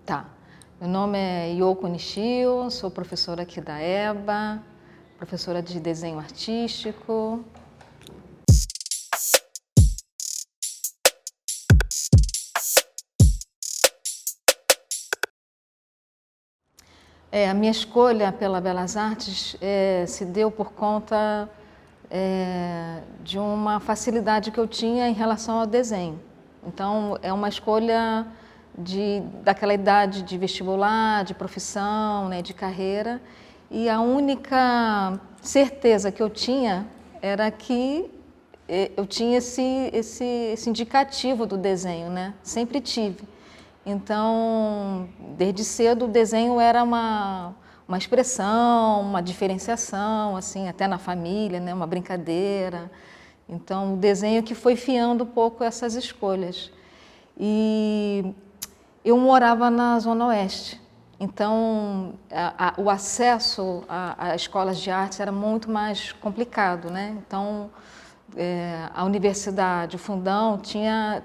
Tá. Meu nome é Yoko Nishio, sou professora aqui da EBA, professora de desenho artístico. A minha escolha pela Belas Artes se deu por conta de uma facilidade que eu tinha em relação ao desenho. Então, é uma escolha daquela idade de vestibular, de profissão, né, de carreira, e a única certeza que eu tinha era que eu tinha esse indicativo do desenho, né? Sempre tive. Então, desde cedo o desenho era uma expressão, uma diferenciação, assim, até na família, né? Uma brincadeira. Então, o desenho que foi fiando um pouco essas escolhas. E eu morava na Zona Oeste, então o acesso a escolas de artes era muito mais complicado, né? Então, a universidade, o Fundão, tinha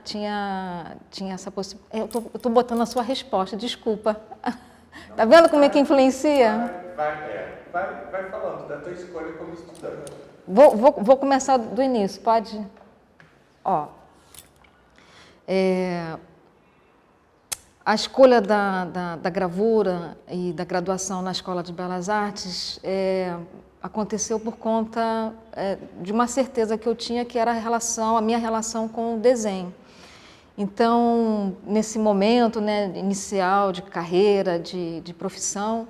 essa possibilidade. Eu estou botando a sua resposta, desculpa. Tá vendo como é que influencia? Vai falando da tua escolha como estudante. Vou começar do início, pode? Ó, a escolha da gravura e da graduação na Escola de Belas Artes aconteceu por conta de uma certeza que eu tinha, que era a minha relação com o desenho. Então, nesse momento, né, inicial de carreira, de profissão,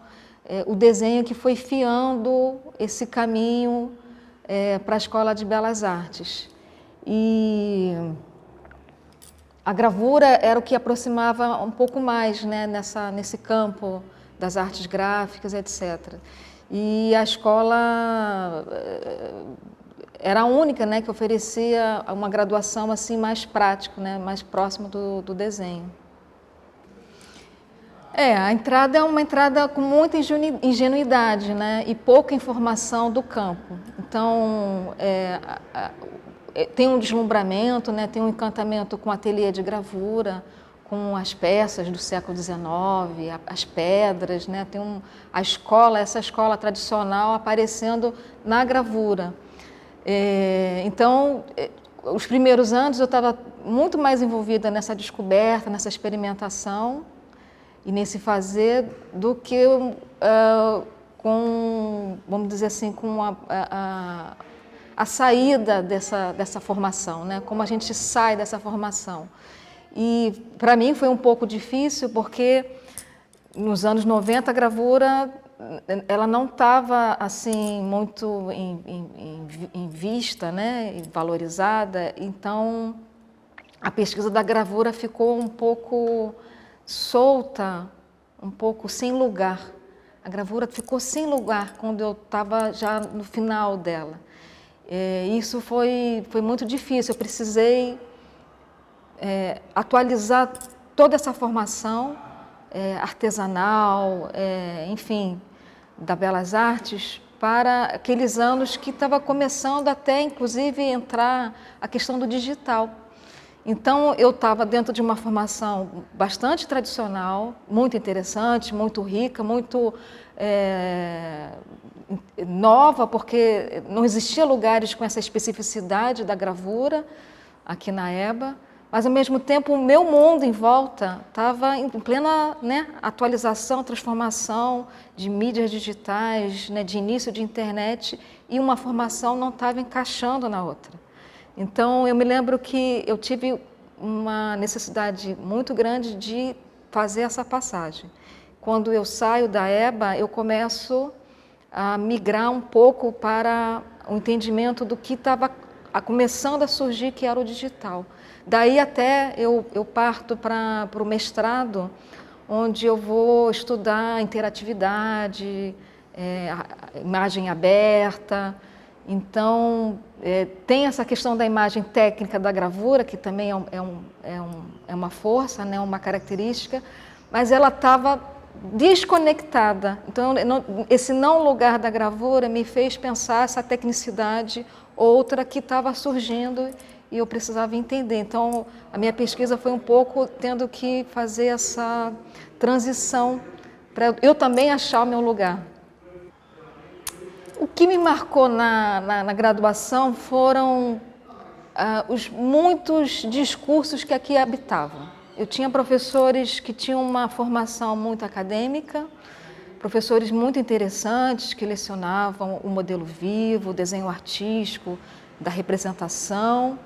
o desenho que foi fiando esse caminho para a Escola de Belas Artes. E a gravura era o que aproximava um pouco mais, né, nesse campo das artes gráficas, etc. E a escola era a única, né, que oferecia uma graduação assim mais prática, né, mais próxima do desenho. A entrada é uma entrada com muita ingenuidade, né, e pouca informação do campo. Então, tem um deslumbramento, né, tem um encantamento com o ateliê de gravura, com as peças do século XIX, as pedras, né, tem essa escola tradicional aparecendo na gravura. Então, os primeiros anos eu estava muito mais envolvida nessa descoberta, nessa experimentação e nesse fazer do que vamos dizer assim, com a saída dessa formação, né? Como a gente sai dessa formação. E para mim foi um pouco difícil porque nos anos 90 a gravura ela não estava assim muito em vista, né? E valorizada. Então a pesquisa da gravura ficou um pouco solta, um pouco sem lugar. A gravura ficou sem lugar quando eu estava já no final dela. Isso foi muito difícil, eu precisei atualizar toda essa formação artesanal, enfim, da Belas Artes, para aqueles anos que estava começando até, inclusive, entrar a questão do digital. Então, eu estava dentro de uma formação bastante tradicional, muito interessante, muito rica, muito nova, porque não existia lugares com essa especificidade da gravura aqui na EBA, mas, ao mesmo tempo, o meu mundo em volta estava em plena, né, atualização, transformação de mídias digitais, né, de início de internet, e uma formação não estava encaixando na outra. Então, eu me lembro que eu tive uma necessidade muito grande de fazer essa passagem. Quando eu saio da EBA, eu começo a migrar um pouco para o entendimento do que estava começando a surgir, que era o digital. Daí até eu parto para o mestrado, onde eu vou estudar interatividade, imagem aberta. Então, tem essa questão da imagem técnica da gravura, que também é uma força, né, uma característica, mas ela estava desconectada. Então, esse não lugar da gravura me fez pensar essa tecnicidade outra que estava surgindo e eu precisava entender. Então, a minha pesquisa foi um pouco tendo que fazer essa transição para eu também achar o meu lugar. O que me marcou na graduação foram os muitos discursos que aqui habitavam. Eu tinha professores que tinham uma formação muito acadêmica, professores muito interessantes que lecionavam o modelo vivo, o desenho artístico, da representação.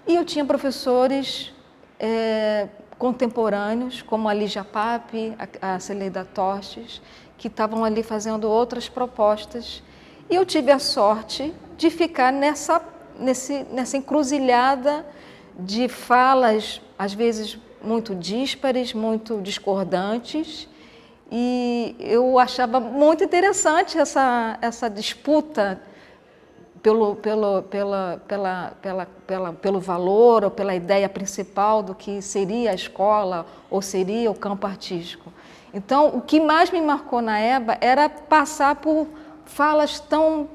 E eu tinha professores contemporâneos, como a Lígia Pape, a Celeida Torches, que estavam ali fazendo outras propostas. E eu tive a sorte de ficar nessa encruzilhada de falas, às vezes muito díspares, muito discordantes, e eu achava muito interessante essa disputa pelo valor ou pela ideia principal do que seria a escola ou seria o campo artístico. Então, o que mais me marcou na EBA era passar por falas tão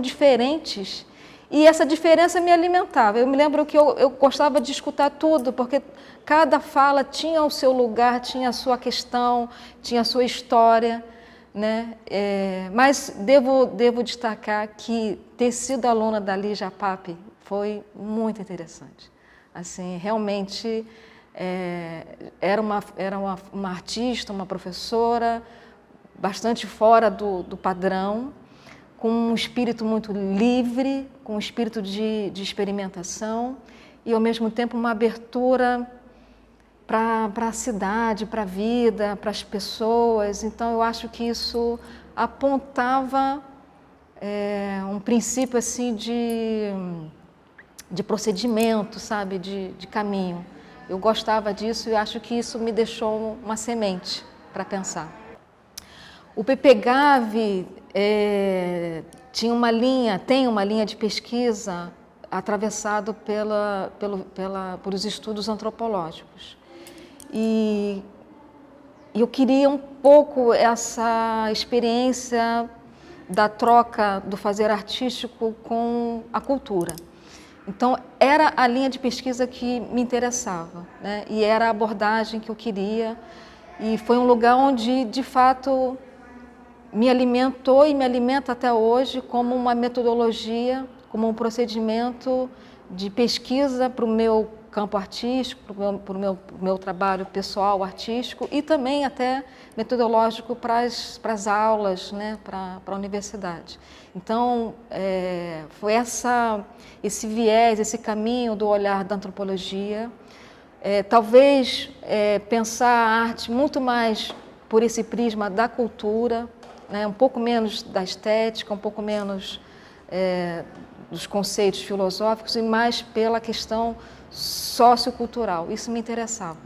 diferentes, e essa diferença me alimentava. Eu me lembro que eu gostava de escutar tudo, porque cada fala tinha o seu lugar, tinha a sua questão, tinha a sua história, né? Mas devo destacar que ter sido aluna da Lígia Pape foi muito interessante. Assim, realmente era uma artista, uma professora bastante fora do padrão, com um espírito muito livre, com um espírito de experimentação e, ao mesmo tempo, uma abertura para a cidade, para a vida, para as pessoas. Então, eu acho que isso apontava um princípio assim de procedimento, sabe, de caminho. Eu gostava disso e acho que isso me deixou uma semente para pensar. O PPGAV tem uma linha de pesquisa atravessado por os estudos antropológicos. E eu queria um pouco essa experiência da troca do fazer artístico com a cultura. Então, era a linha de pesquisa que me interessava, né? E era a abordagem que eu queria. E foi um lugar onde, de fato, me alimentou e me alimenta até hoje como uma metodologia, como um procedimento de pesquisa para o meu campo artístico, para o meu trabalho pessoal artístico e também até metodológico para as aulas, né, para a universidade. Então, foi esse viés, esse caminho do olhar da antropologia, talvez pensar a arte muito mais por esse prisma da cultura, né, um pouco menos da estética, um pouco menos dos conceitos filosóficos e mais pela questão sociocultural. Isso me interessava.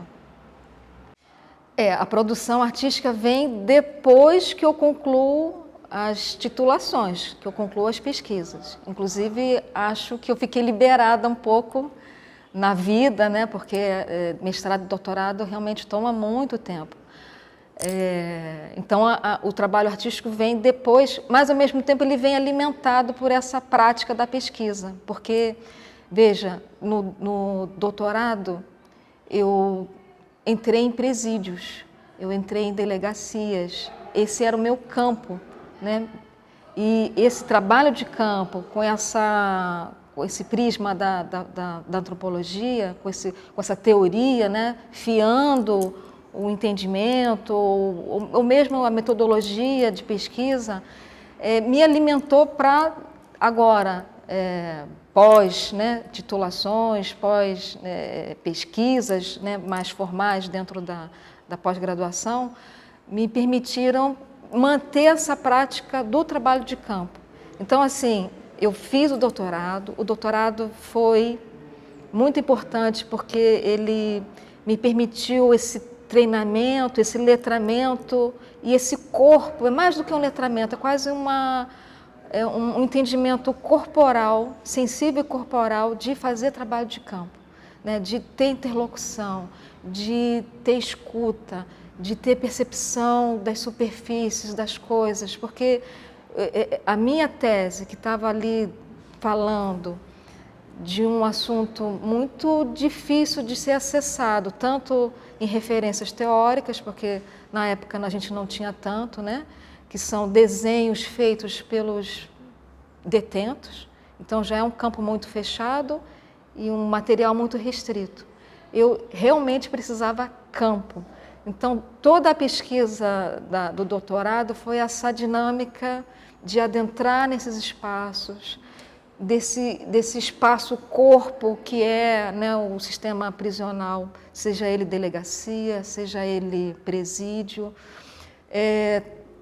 A produção artística vem depois que eu concluo as titulações, que eu concluo as pesquisas. Inclusive, acho que eu fiquei liberada um pouco na vida, né, porque mestrado e doutorado realmente toma muito tempo. Então, o trabalho artístico vem depois, mas ao mesmo tempo ele vem alimentado por essa prática da pesquisa, porque, veja, no doutorado eu entrei em presídios, eu entrei em delegacias, esse era o meu campo, né? E esse trabalho de campo, com esse prisma da antropologia, com essa teoria, né, fiando o entendimento, ou mesmo a metodologia de pesquisa, me alimentou para agora, pós, né, titulações, pós pesquisas, né, mais formais dentro da pós-graduação, me permitiram manter essa prática do trabalho de campo. Então, assim, eu fiz o doutorado foi muito importante porque ele me permitiu esse treinamento, esse letramento e esse corpo, é mais do que um letramento, é quase um entendimento corporal, sensível e corporal de fazer trabalho de campo, né? De ter interlocução, de ter escuta, de ter percepção das superfícies, das coisas, porque a minha tese, que estava ali falando de um assunto muito difícil de ser acessado, tanto em referências teóricas, porque na época a gente não tinha tanto, né? Que são desenhos feitos pelos detentos, então já é um campo muito fechado e um material muito restrito. Eu realmente precisava campo. Então, toda a pesquisa do doutorado foi essa dinâmica de adentrar nesses espaços, desse espaço-corpo que é, né, o sistema prisional, seja ele delegacia, seja ele presídio,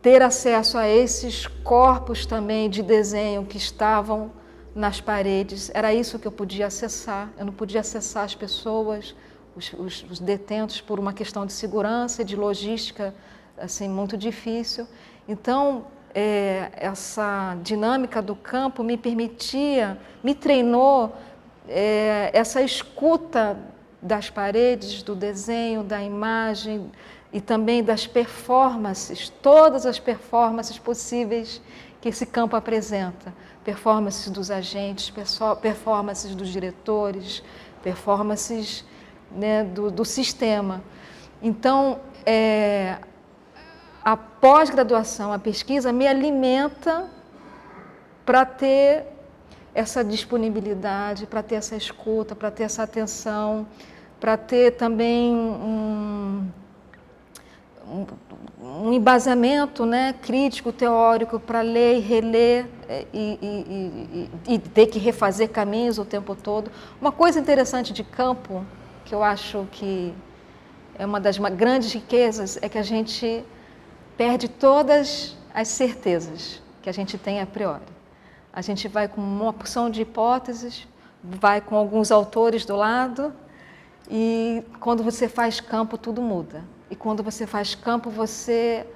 ter acesso a esses corpos também de desenho que estavam nas paredes. Era isso que eu podia acessar. Eu não podia acessar as pessoas, os detentos, por uma questão de segurança e de logística assim, muito difícil. Então, essa dinâmica do campo me permitia, me treinou essa escuta das paredes, do desenho, da imagem e também das performances, todas as performances possíveis que esse campo apresenta. Performances dos agentes, performances dos diretores, performances, né, do sistema. Então, a pós-graduação, a pesquisa, me alimenta para ter essa disponibilidade, para ter essa escuta, para ter essa atenção, para ter também um embasamento, né, crítico, teórico, para ler e reler e ter que refazer caminhos o tempo todo. Uma coisa interessante de campo, que eu acho que é uma das grandes riquezas, é que a gente perde todas as certezas que a gente tem a priori. A gente vai com uma porção de hipóteses, vai com alguns autores do lado, e quando você faz campo, tudo muda. E quando você faz campo, você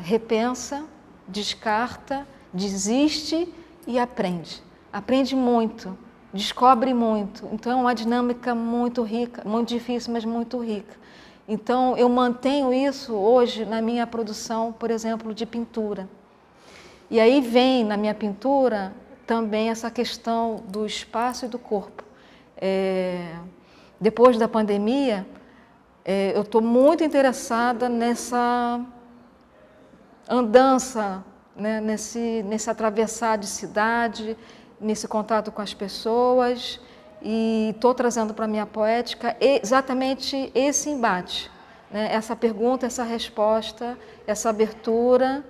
repensa, descarta, desiste e aprende. Aprende muito, descobre muito. Então, é uma dinâmica muito rica, muito difícil, mas muito rica. Então, eu mantenho isso hoje na minha produção, por exemplo, de pintura. E aí vem na minha pintura também essa questão do espaço e do corpo. Depois da pandemia, eu estou muito interessada nessa andança, né, nesse atravessar de cidade, nesse contato com as pessoas, e estou trazendo para a minha poética exatamente esse embate, né, essa pergunta, essa resposta, essa abertura,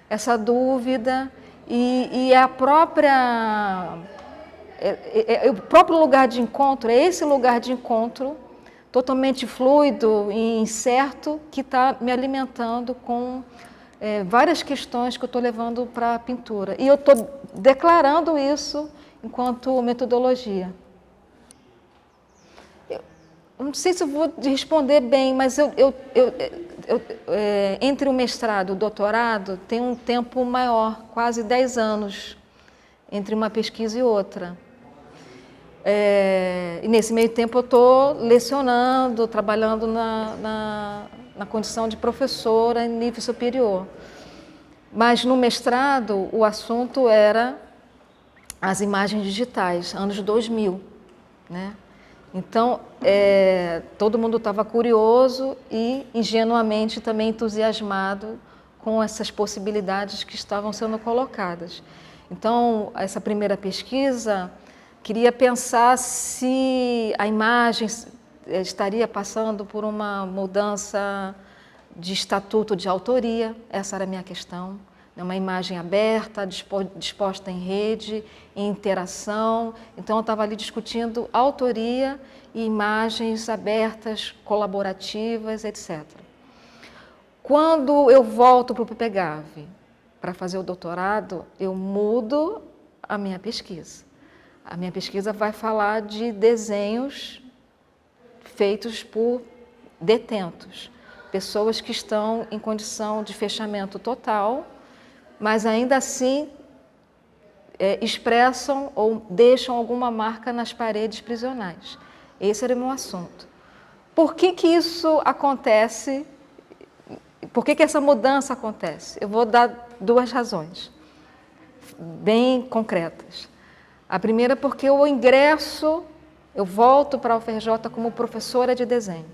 essa dúvida e o próprio lugar de encontro, é esse lugar de encontro totalmente fluido e incerto que está me alimentando com várias questões que eu estou levando para a pintura. E eu estou declarando isso enquanto metodologia. Eu não sei se eu vou responder bem, mas entre o mestrado e o doutorado tem um tempo maior, quase 10 anos, entre uma pesquisa e outra. E nesse meio tempo eu estou lecionando, trabalhando na condição de professora em nível superior. Mas no mestrado o assunto era as imagens digitais, anos 2000, né? Então, todo mundo estava curioso e ingenuamente também entusiasmado com essas possibilidades que estavam sendo colocadas. Então, essa primeira pesquisa queria pensar se a imagem estaria passando por uma mudança de estatuto de autoria, essa era a minha questão. Uma imagem aberta, disposta em rede, em interação. Então, eu estava ali discutindo autoria e imagens abertas, colaborativas, etc. Quando eu volto para o PPGAV para fazer o doutorado, eu mudo a minha pesquisa. A minha pesquisa vai falar de desenhos feitos por detentos, pessoas que estão em condição de fechamento total, mas ainda assim expressam ou deixam alguma marca nas paredes prisionais. Esse era o meu assunto. Por que que isso acontece? Por que que essa mudança acontece? Eu vou dar 2 razões bem concretas. A primeira porque eu ingresso, eu volto para a UFRJ como professora de desenho.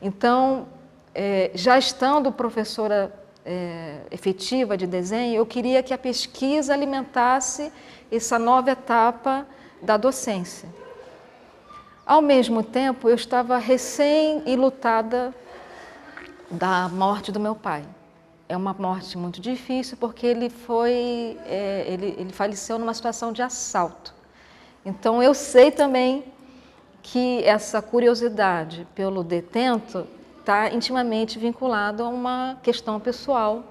Então, já estando professora efetiva de desenho, eu queria que a pesquisa alimentasse essa nova etapa da docência. Ao mesmo tempo, eu estava recém-enlutada da morte do meu pai. É uma morte muito difícil porque ele faleceu numa situação de assalto. Então eu sei também que essa curiosidade pelo detento está intimamente vinculado a uma questão pessoal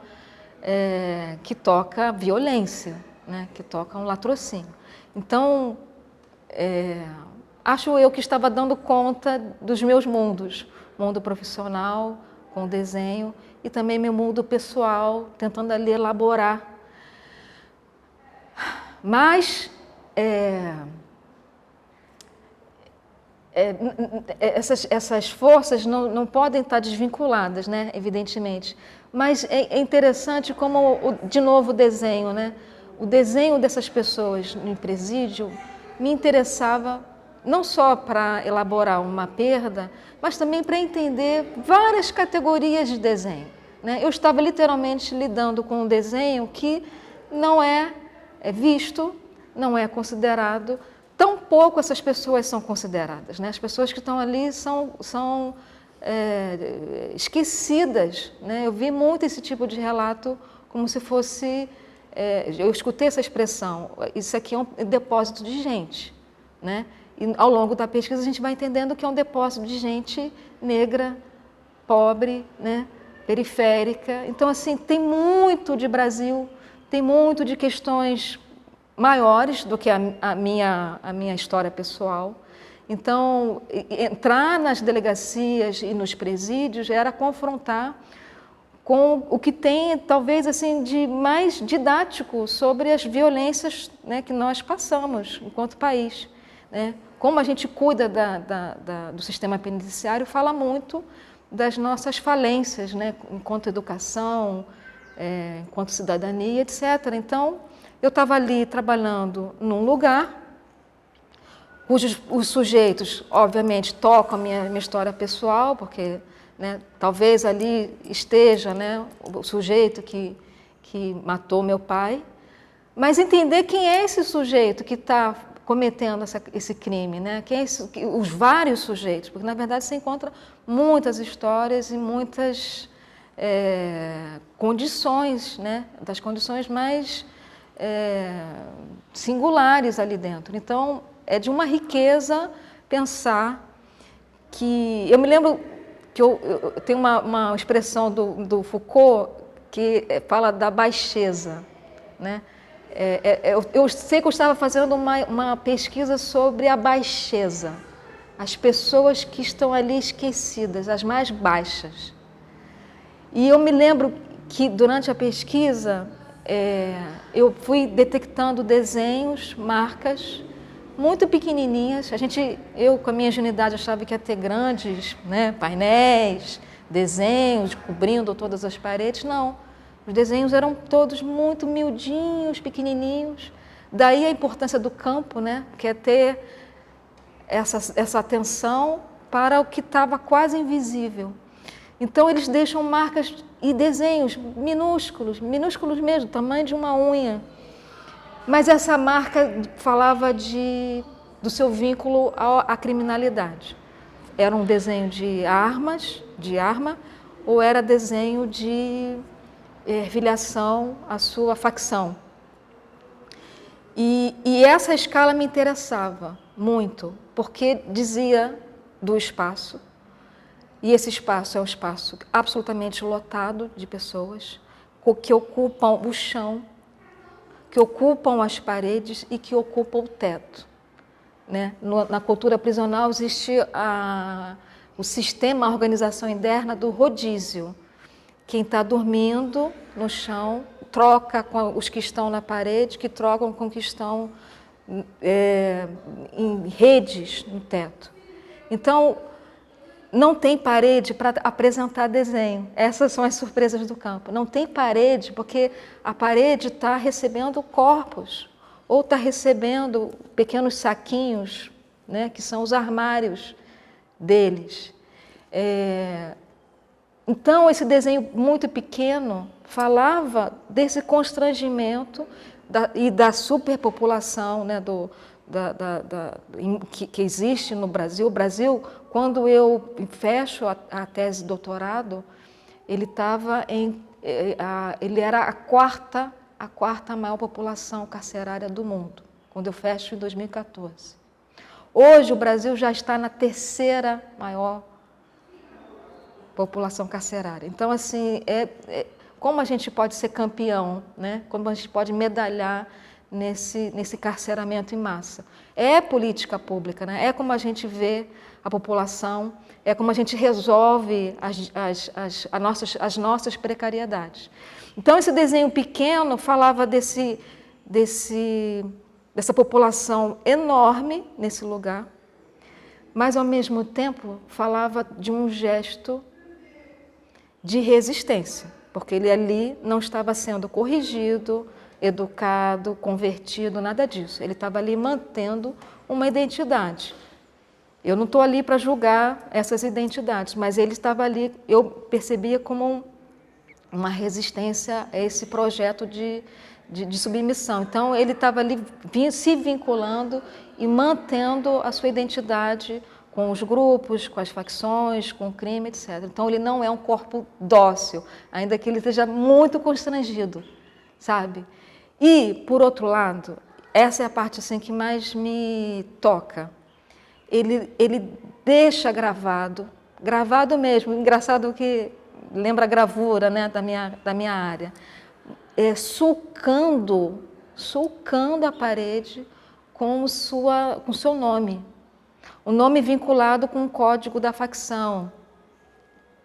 que toca violência, né? Que toca um latrocínio. Então, acho eu que estava dando conta dos meus mundos, mundo profissional, com o desenho, e também meu mundo pessoal, tentando ali elaborar. Mas essas forças não podem estar desvinculadas, né? Evidentemente. Mas é interessante como, de novo, o desenho, né? O desenho dessas pessoas no presídio me interessava não só para elaborar uma perda, mas também para entender várias categorias de desenho, né? Eu estava literalmente lidando com um desenho que não é visto, não é considerado, tampouco essas pessoas são consideradas, né? As pessoas que estão ali são esquecidas, né? Eu vi muito esse tipo de relato como se fosse... eu escutei essa expressão, isso aqui é um depósito de gente, né? E ao longo da pesquisa a gente vai entendendo que é um depósito de gente negra, pobre, né? Periférica. Então, assim, tem muito de Brasil, tem muito de questões maiores do que a minha história pessoal. Então, entrar nas delegacias e nos presídios era confrontar com o que tem, talvez, assim, de mais didático sobre as violências, né, que nós passamos enquanto país, né? Como a gente cuida do sistema penitenciário fala muito das nossas falências, né, enquanto educação, enquanto cidadania, etc. Então, eu estava ali trabalhando num lugar cujos os sujeitos, obviamente, tocam a minha história pessoal, porque, né, talvez ali esteja, né, o sujeito que matou meu pai, mas entender quem é esse sujeito que está cometendo esse crime, né? Quem é os vários sujeitos, porque na verdade você encontra muitas histórias e muitas condições, né? Das condições mais singulares ali dentro. Então, é de uma riqueza pensar que... Eu me lembro que eu tenho uma expressão do Foucault que fala da baixeza, né? Eu sei que eu estava fazendo uma pesquisa sobre a baixeza, as pessoas que estão ali esquecidas, as mais baixas. E eu me lembro que durante a pesquisa eu fui detectando desenhos, marcas muito pequenininhas. Eu com a minha ingenuidade achava que ia ter grandes, né, painéis, desenhos cobrindo todas as paredes. Não. Os desenhos eram todos muito miudinhos, pequenininhos. Daí a importância do campo, né? Que é ter essa atenção para o que estava quase invisível. Então, eles deixam marcas e desenhos minúsculos, minúsculos mesmo, tamanho de uma unha. Mas essa marca falava do seu vínculo à criminalidade. Era um desenho de arma, ou era desenho de filiação à sua facção. E essa escala me interessava muito, porque dizia do espaço, e esse espaço é um espaço absolutamente lotado de pessoas que ocupam o chão, que ocupam as paredes e que ocupam o teto, né? Na cultura prisional existe o sistema, a organização interna do rodízio. Quem está dormindo no chão troca com os que estão na parede, que trocam com os que estão em redes no teto. Então, não tem parede para apresentar desenho. Essas são as surpresas do campo. Não tem parede porque a parede está recebendo corpos ou está recebendo pequenos saquinhos, né, que são os armários deles. Então, esse desenho muito pequeno falava desse constrangimento e da superpopulação, né, que existe no Brasil. O Brasil, quando eu fecho a tese de doutorado, ele era a quarta maior população carcerária do mundo, quando eu fecho em 2014. Hoje, o Brasil já está na terceira maior população carcerária. Então, assim, como a gente pode ser campeão, né? Como a gente pode medalhar nesse carceramento em massa? É política pública, né? É como a gente vê a população, é como a gente resolve as nossas precariedades. Então, esse desenho pequeno falava dessa população enorme nesse lugar, mas, ao mesmo tempo, falava de um gesto de resistência, porque ele ali não estava sendo corrigido, educado, convertido, nada disso. Ele estava ali mantendo uma identidade. Eu não estou ali para julgar essas identidades, mas ele estava ali, eu percebia como uma resistência a esse projeto de submissão. Então, ele estava ali se vinculando e mantendo a sua identidade com os grupos, com as facções, com o crime, etc. Então, ele não é um corpo dócil, ainda que ele esteja muito constrangido, sabe? E, por outro lado, essa é a parte assim, que mais me toca. Ele deixa gravado mesmo, engraçado que lembra a gravura, né, da minha área, sulcando a parede com seu nome. O nome vinculado com o código da facção,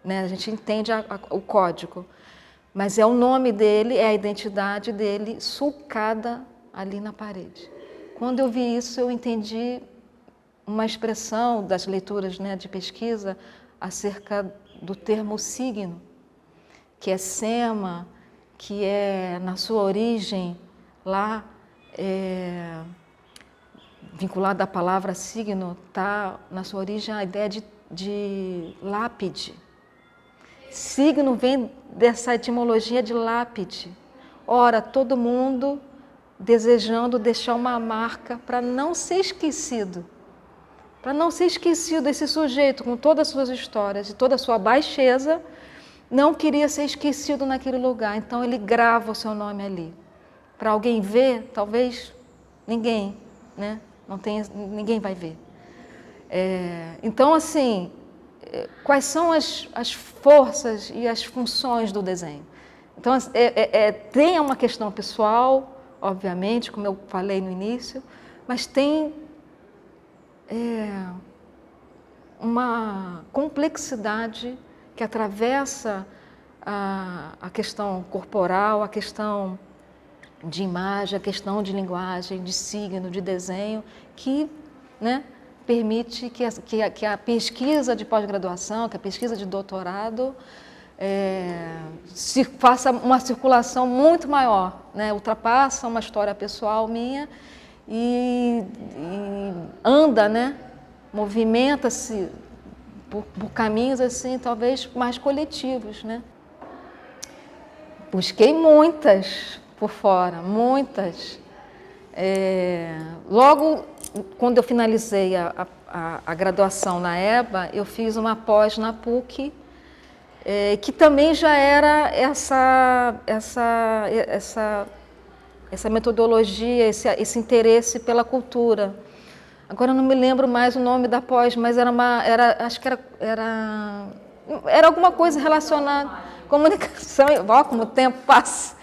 né? A gente entende o código, mas é o nome dele, é a identidade dele sulcada ali na parede. Quando eu vi isso, eu entendi uma expressão das leituras, né, de pesquisa acerca do termo signo, que é sema, que é, na sua origem, lá, vinculado à palavra signo, está na sua origem a ideia de lápide. Signo vem dessa etimologia de lápide. Ora, todo mundo desejando deixar uma marca para não ser esquecido. Para não ser esquecido, esse sujeito, com todas as suas histórias e toda a sua baixeza, não queria ser esquecido naquele lugar. Então, ele grava o seu nome ali. Para alguém ver, talvez ninguém, né? Ninguém vai ver. Então, assim, quais são as forças e as funções do desenho? Então, tem uma questão pessoal, obviamente, como eu falei no início, mas tem uma complexidade que atravessa a questão corporal, a questão de imagem, a questão de linguagem, de signo, de desenho, que, né, permite que a pesquisa de pós-graduação, que a pesquisa de doutorado se faça uma circulação muito maior, né, ultrapassa uma história pessoal minha e anda, né, movimenta-se por caminhos assim, talvez mais coletivos, né? Busquei muitas por fora, muitas. Logo, quando eu finalizei a graduação na EBA, eu fiz uma pós na PUC, que também já era essa metodologia, esse interesse pela cultura. Agora eu não me lembro mais o nome da pós, mas acho que era alguma coisa relacionada à comunicação. Ó, como o tempo passa.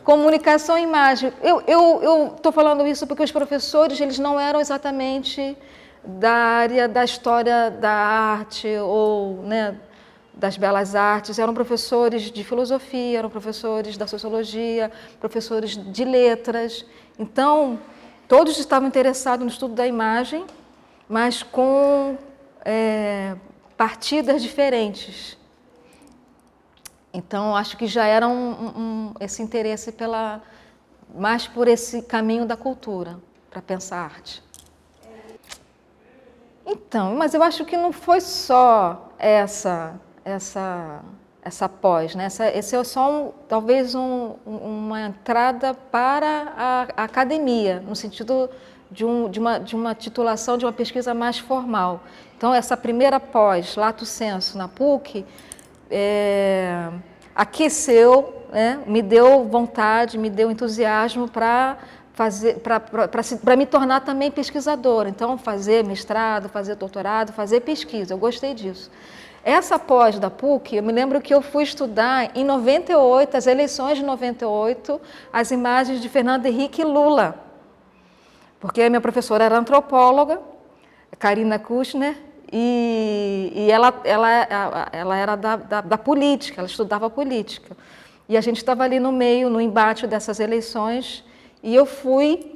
Comunicação e imagem. Eu estou falando isso porque os professores, eles não eram exatamente da área da história da arte ou, né, das belas artes, eram professores de filosofia, eram professores da sociologia, professores de letras. Então, todos estavam interessados no estudo da imagem, mas com partidas diferentes. Então, acho que já era esse interesse mais por esse caminho da cultura, para pensar arte. Então, mas eu acho que não foi só essa pós, né? Esse é só talvez uma entrada para a academia, no sentido de uma titulação, de uma pesquisa mais formal. Então, essa primeira pós, lato sensu, na PUC, aqueceu, né? Me deu vontade, me deu entusiasmo para me tornar também pesquisadora. Então, fazer mestrado, fazer doutorado, fazer pesquisa, eu gostei disso. Essa pós da PUC, eu me lembro que eu fui estudar em 98, as eleições de 98, as imagens de Fernando Henrique e Lula, porque a minha professora era antropóloga, Karina Kushner, e ela era da política, ela estudava política. E a gente estava ali no meio, no embate dessas eleições, e eu fui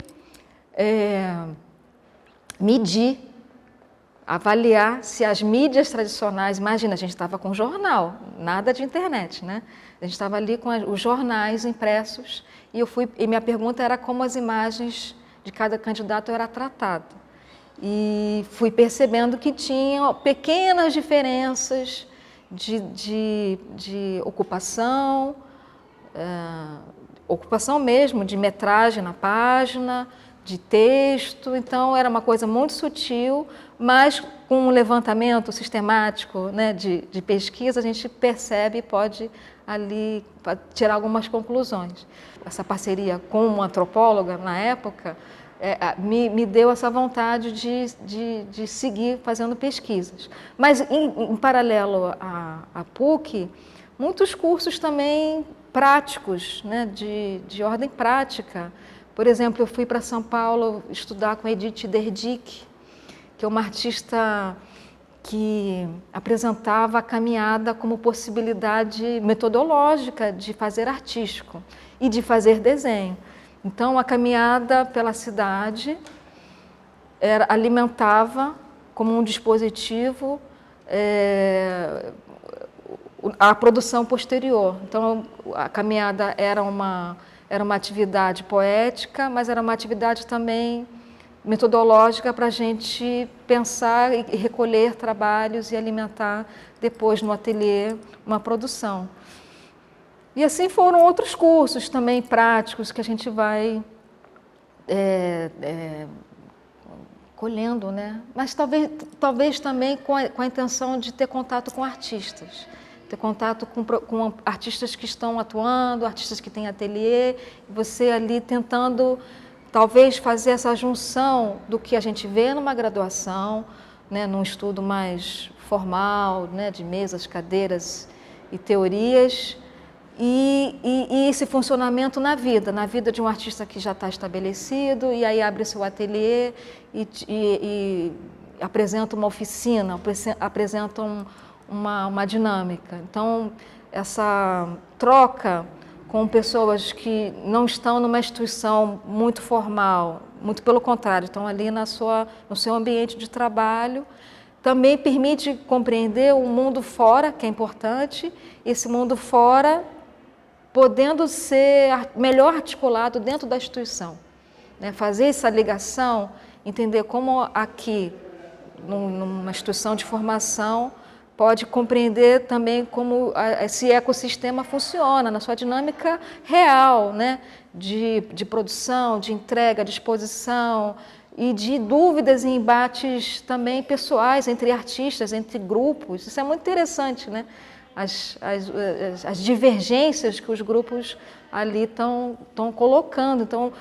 medir, avaliar se as mídias tradicionais, imagina, a gente estava com jornal, nada de internet, né? A gente estava ali com os jornais impressos e minha pergunta era como as imagens de cada candidato era tratada. E fui percebendo que tinha pequenas diferenças de ocupação, ocupação mesmo, de metragem na página, de texto, então era uma coisa muito sutil, mas com um levantamento sistemático, né, de pesquisa, a gente percebe e pode ali tirar algumas conclusões. Essa parceria com uma antropóloga, na época, me deu essa vontade de seguir fazendo pesquisas. Mas, em paralelo à PUC, muitos cursos também práticos, né, de ordem prática. Por exemplo, eu fui para São Paulo estudar com Edith Derdick, que é uma artista que apresentava a caminhada como possibilidade metodológica de fazer artístico e de fazer desenho. Então, a caminhada pela cidade alimentava como um dispositivo a produção posterior. Então, a caminhada era uma atividade poética, mas era uma atividade também metodológica para a gente pensar e recolher trabalhos e alimentar depois no ateliê uma produção. E assim foram outros cursos também práticos que a gente vai colhendo, né? Mas talvez também com a intenção de ter contato com artistas. Ter contato com artistas que estão atuando, artistas que têm ateliê, você ali tentando talvez fazer essa junção do que a gente vê numa graduação, né, num estudo mais formal, né, de mesas, cadeiras e teorias, e esse funcionamento na vida de um artista que já está estabelecido, e aí abre seu ateliê e apresenta uma oficina, apresenta uma dinâmica. Então, essa troca com pessoas que não estão numa instituição muito formal, muito pelo contrário, estão ali no seu ambiente de trabalho, também permite compreender o mundo fora, que é importante, esse mundo fora podendo ser melhor articulado dentro da instituição, né? Fazer essa ligação, entender como aqui, numa instituição de formação, pode compreender também como esse ecossistema funciona na sua dinâmica real, né? de produção, de entrega, de exposição e de dúvidas e embates também pessoais entre artistas, entre grupos. Isso é muito interessante, né? As divergências que os grupos ali estão colocando. Então,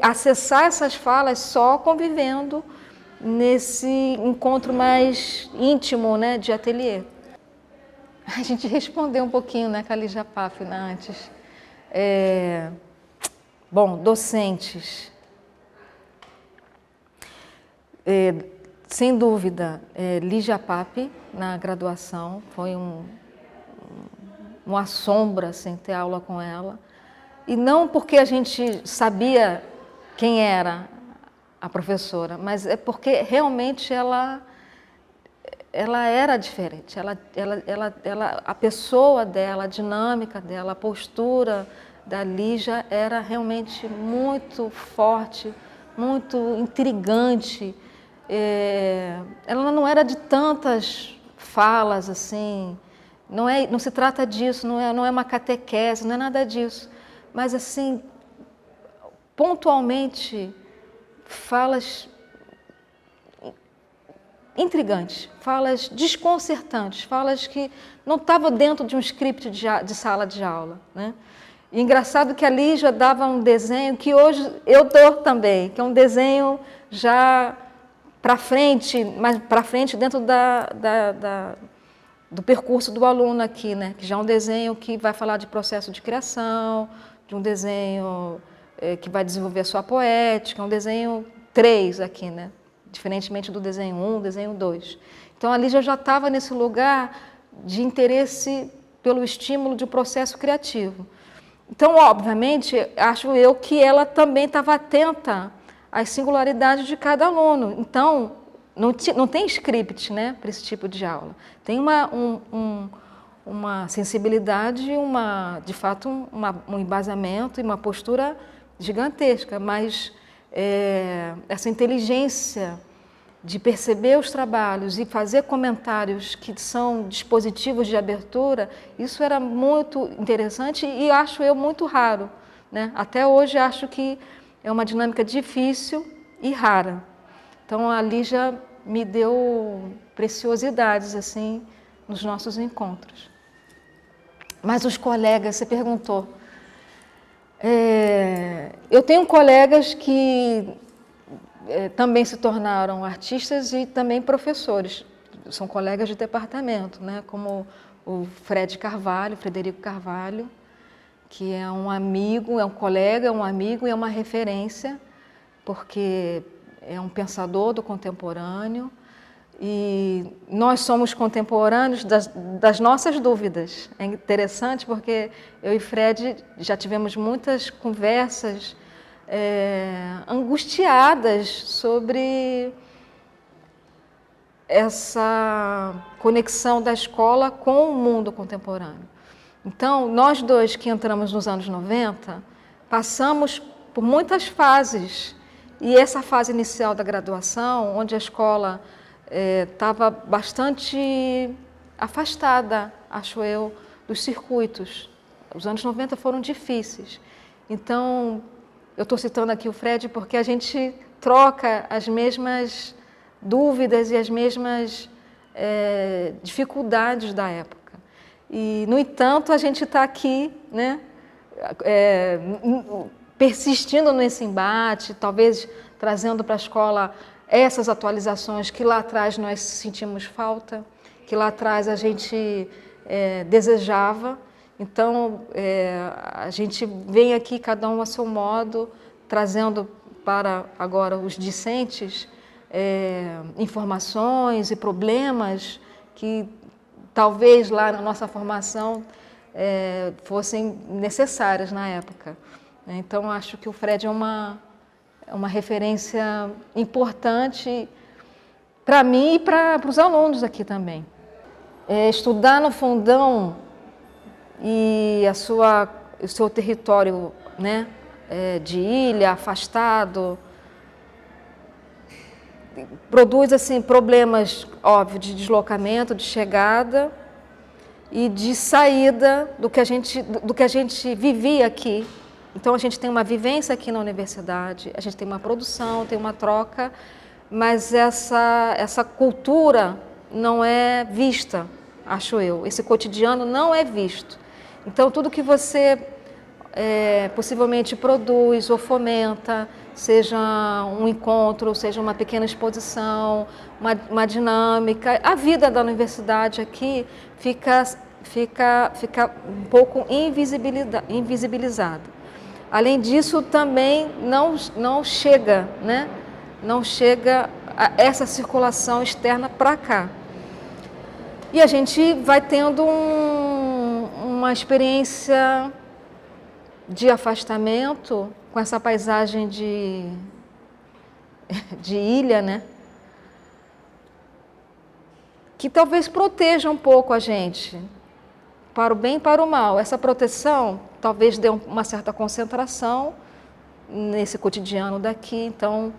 acessar essas falas só convivendo nesse encontro mais íntimo, né, de ateliê. A gente respondeu um pouquinho, né, com a Lígia Páfina antes. Bom, docentes. Sem dúvida, Lígia Pape, na graduação, foi um assombro assim, ter aula com ela. E não porque a gente sabia quem era a professora, mas é porque realmente ela era diferente. A pessoa dela, a dinâmica dela, a postura da Lígia era realmente muito forte, muito intrigante. Ela não era de tantas falas assim, não se trata disso, não é uma catequese, não é nada disso, mas assim, pontualmente, falas intrigantes, falas desconcertantes, falas que não estavam dentro de um script de sala de aula, né? E engraçado que a Lígia dava um desenho que hoje eu dou também, que é um desenho já para frente, mas para frente dentro do percurso do aluno aqui, né? Que já é um desenho que vai falar de processo de criação, de um desenho que vai desenvolver a sua poética, um desenho 3 aqui, né? Diferentemente do desenho 1, desenho 2. Então, a Lígia já estava nesse lugar de interesse pelo estímulo de um processo criativo. Então, obviamente, acho eu que ela também estava atenta às singularidades de cada aluno. Então, não tem script, né, para esse tipo de aula. Tem uma sensibilidade, de fato, um embasamento e uma postura gigantesca, mas essa inteligência de perceber os trabalhos e fazer comentários que são dispositivos de abertura, isso era muito interessante e acho eu muito raro, né? Até hoje acho que é uma dinâmica difícil e rara. Então a Lígia me deu preciosidades assim nos nossos encontros. Mas os colegas, você perguntou. Eu tenho colegas que também se tornaram artistas e também professores. São colegas de departamento, né? Como o Frederico Carvalho, que é um amigo, é um colega, é um amigo e é uma referência, porque é um pensador do contemporâneo. E nós somos contemporâneos das nossas dúvidas. É interessante porque eu e Fred já tivemos muitas conversas angustiadas sobre essa conexão da escola com o mundo contemporâneo. Então, nós dois que entramos nos anos 90, passamos por muitas fases. E essa fase inicial da graduação, onde a escola estava bastante afastada, acho eu, dos circuitos. Os anos 90 foram difíceis. Então, eu estou citando aqui o Fred porque a gente troca as mesmas dúvidas e as mesmas dificuldades da época. E, no entanto, a gente está aqui, né, persistindo nesse embate, talvez trazendo para a escola essas atualizações que lá atrás nós sentimos falta, que lá atrás a gente desejava. Então, a gente vem aqui, cada um a seu modo, trazendo para agora os discentes informações e problemas que talvez lá na nossa formação fossem necessárias na época. Então, acho que o Fred é uma referência importante para mim e para os alunos aqui também. Estudar no fundão e o seu território, né, de ilha, afastado, produz assim, problemas óbvios de deslocamento, de chegada e de saída do que a gente vivia aqui. Então, a gente tem uma vivência aqui na universidade, a gente tem uma produção, tem uma troca, mas essa cultura não é vista, acho eu. Esse cotidiano não é visto. Então, tudo que você possivelmente produz ou fomenta, seja um encontro, seja uma pequena exposição, uma dinâmica, a vida da universidade aqui fica um pouco invisibilizada. Além disso, também não chega, né? Não chega essa circulação externa para cá. E a gente vai tendo uma experiência de afastamento com essa paisagem de ilha, né? Que talvez proteja um pouco a gente, para o bem e para o mal. Essa proteção talvez dê uma certa concentração nesse cotidiano daqui. Então,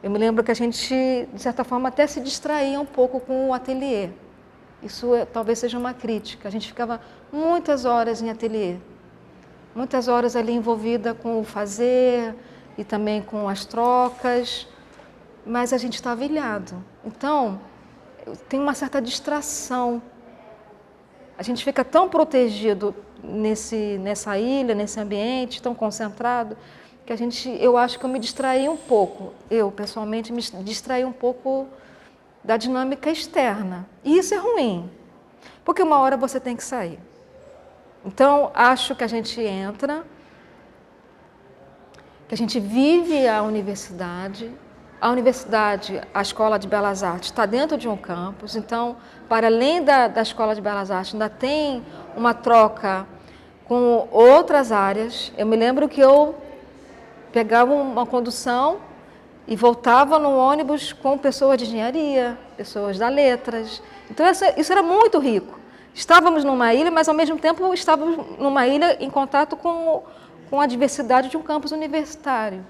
eu me lembro que a gente, de certa forma, até se distraía um pouco com o ateliê. Isso talvez seja uma crítica. A gente ficava muitas horas em ateliê, muitas horas ali envolvida com o fazer e também com as trocas, mas a gente estava ilhado. Então, tem uma certa distração. A gente fica tão protegido nessa ilha, nesse ambiente, tão concentrado, que eu acho que eu me distraí um pouco. Eu, pessoalmente, me distraí um pouco da dinâmica externa. E isso é ruim, porque uma hora você tem que sair. Então, acho que a gente entra, que a gente vive a universidade, a Escola de Belas Artes está dentro de um campus, então, para além da Escola de Belas Artes, ainda tem uma troca com outras áreas. Eu me lembro que eu pegava uma condução e voltava no ônibus com pessoas de engenharia, pessoas da letras. Então, isso era muito rico. Estávamos numa ilha, mas ao mesmo tempo estávamos numa ilha em contato com a diversidade de um campus universitário.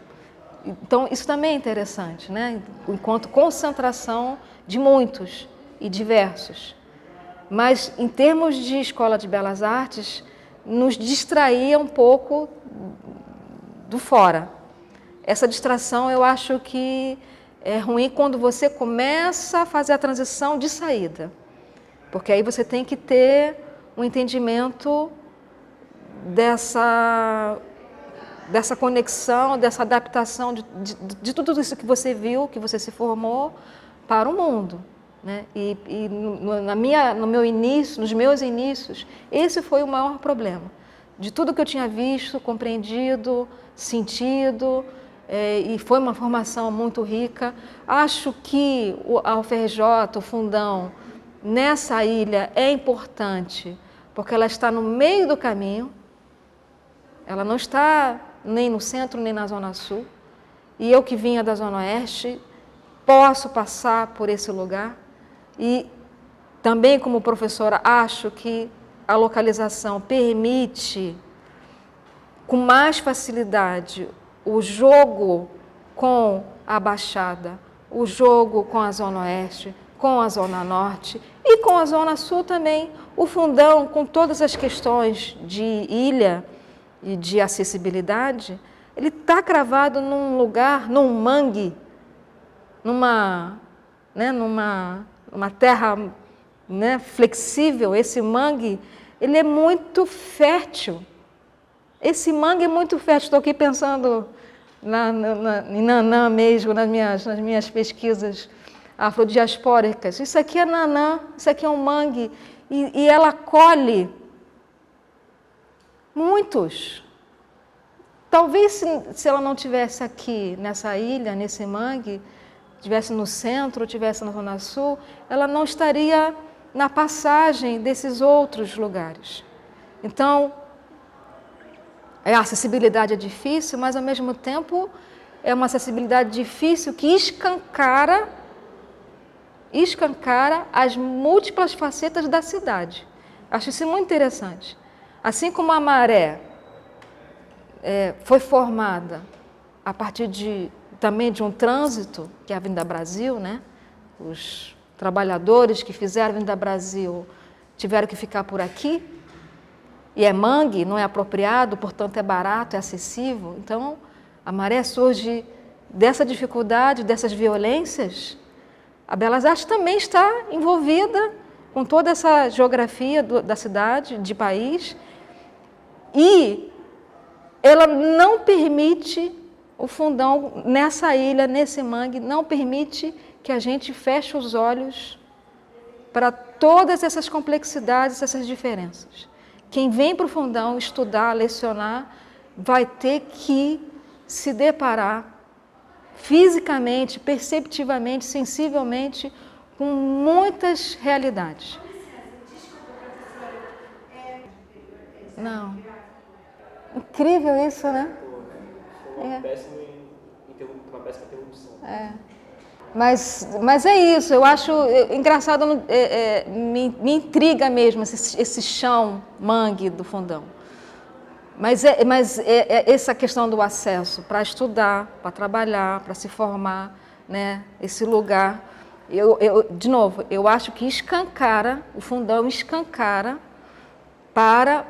Então, isso também é interessante, né? Enquanto concentração de muitos e diversos. Mas, em termos de Escola de Belas Artes, nos distraía um pouco do fora. Essa distração eu acho que é ruim quando você começa a fazer a transição de saída, porque aí você tem que ter um entendimento dessa conexão, dessa adaptação de tudo isso que você viu, que você se formou para o mundo, né? No meu início, nos meus inícios, esse foi o maior problema. De tudo que eu tinha visto, compreendido, sentido, e foi uma formação muito rica. Acho que a UFRJ, o Fundão, nessa ilha é importante, porque ela está no meio do caminho, ela não está nem no centro, nem na Zona Sul. E eu que vinha da Zona Oeste, posso passar por esse lugar. E também como professora, acho que a localização permite, com mais facilidade, o jogo com a Baixada, o jogo com a Zona Oeste, com a Zona Norte e com a Zona Sul também. O Fundão, com todas as questões de ilha e de acessibilidade, ele está cravado num lugar, num mangue, numa terra, né, flexível. Esse mangue, ele é muito fértil. Esse mangue é muito fértil. Estou aqui pensando em Nanã mesmo, nas minhas pesquisas afrodiaspóricas. Isso aqui é Nanã, isso aqui é um mangue. E ela acolhe muitos. Talvez se ela não tivesse aqui nessa ilha, nesse mangue, estivesse no centro, estivesse na Zona Sul, ela não estaria na passagem desses outros lugares. Então, a acessibilidade é difícil, mas ao mesmo tempo é uma acessibilidade difícil que escancara as múltiplas facetas da cidade. Acho isso muito interessante. Assim como a Maré foi formada a partir também de um trânsito, que é a Avenida Brasil, né? Os trabalhadores que fizeram a Avenida Brasil tiveram que ficar por aqui, e é mangue, não é apropriado, portanto é barato, é acessível. Então, a Maré surge dessa dificuldade, dessas violências. A Belas Artes também está envolvida com toda essa geografia da cidade, de país, e ela não permite, o Fundão, nessa ilha, nesse mangue, não permite que a gente feche os olhos para todas essas complexidades, essas diferenças. Quem vem para o Fundão estudar, lecionar, vai ter que se deparar fisicamente, perceptivamente, sensivelmente, com muitas realidades. Não. Incrível isso, né? Uma péssima interrupção. Mas é isso, eu acho engraçado, me intriga mesmo esse chão mangue do Fundão. Mas essa questão do acesso para estudar, para trabalhar, para se formar, né, esse lugar, de novo, eu acho que o Fundão escancara para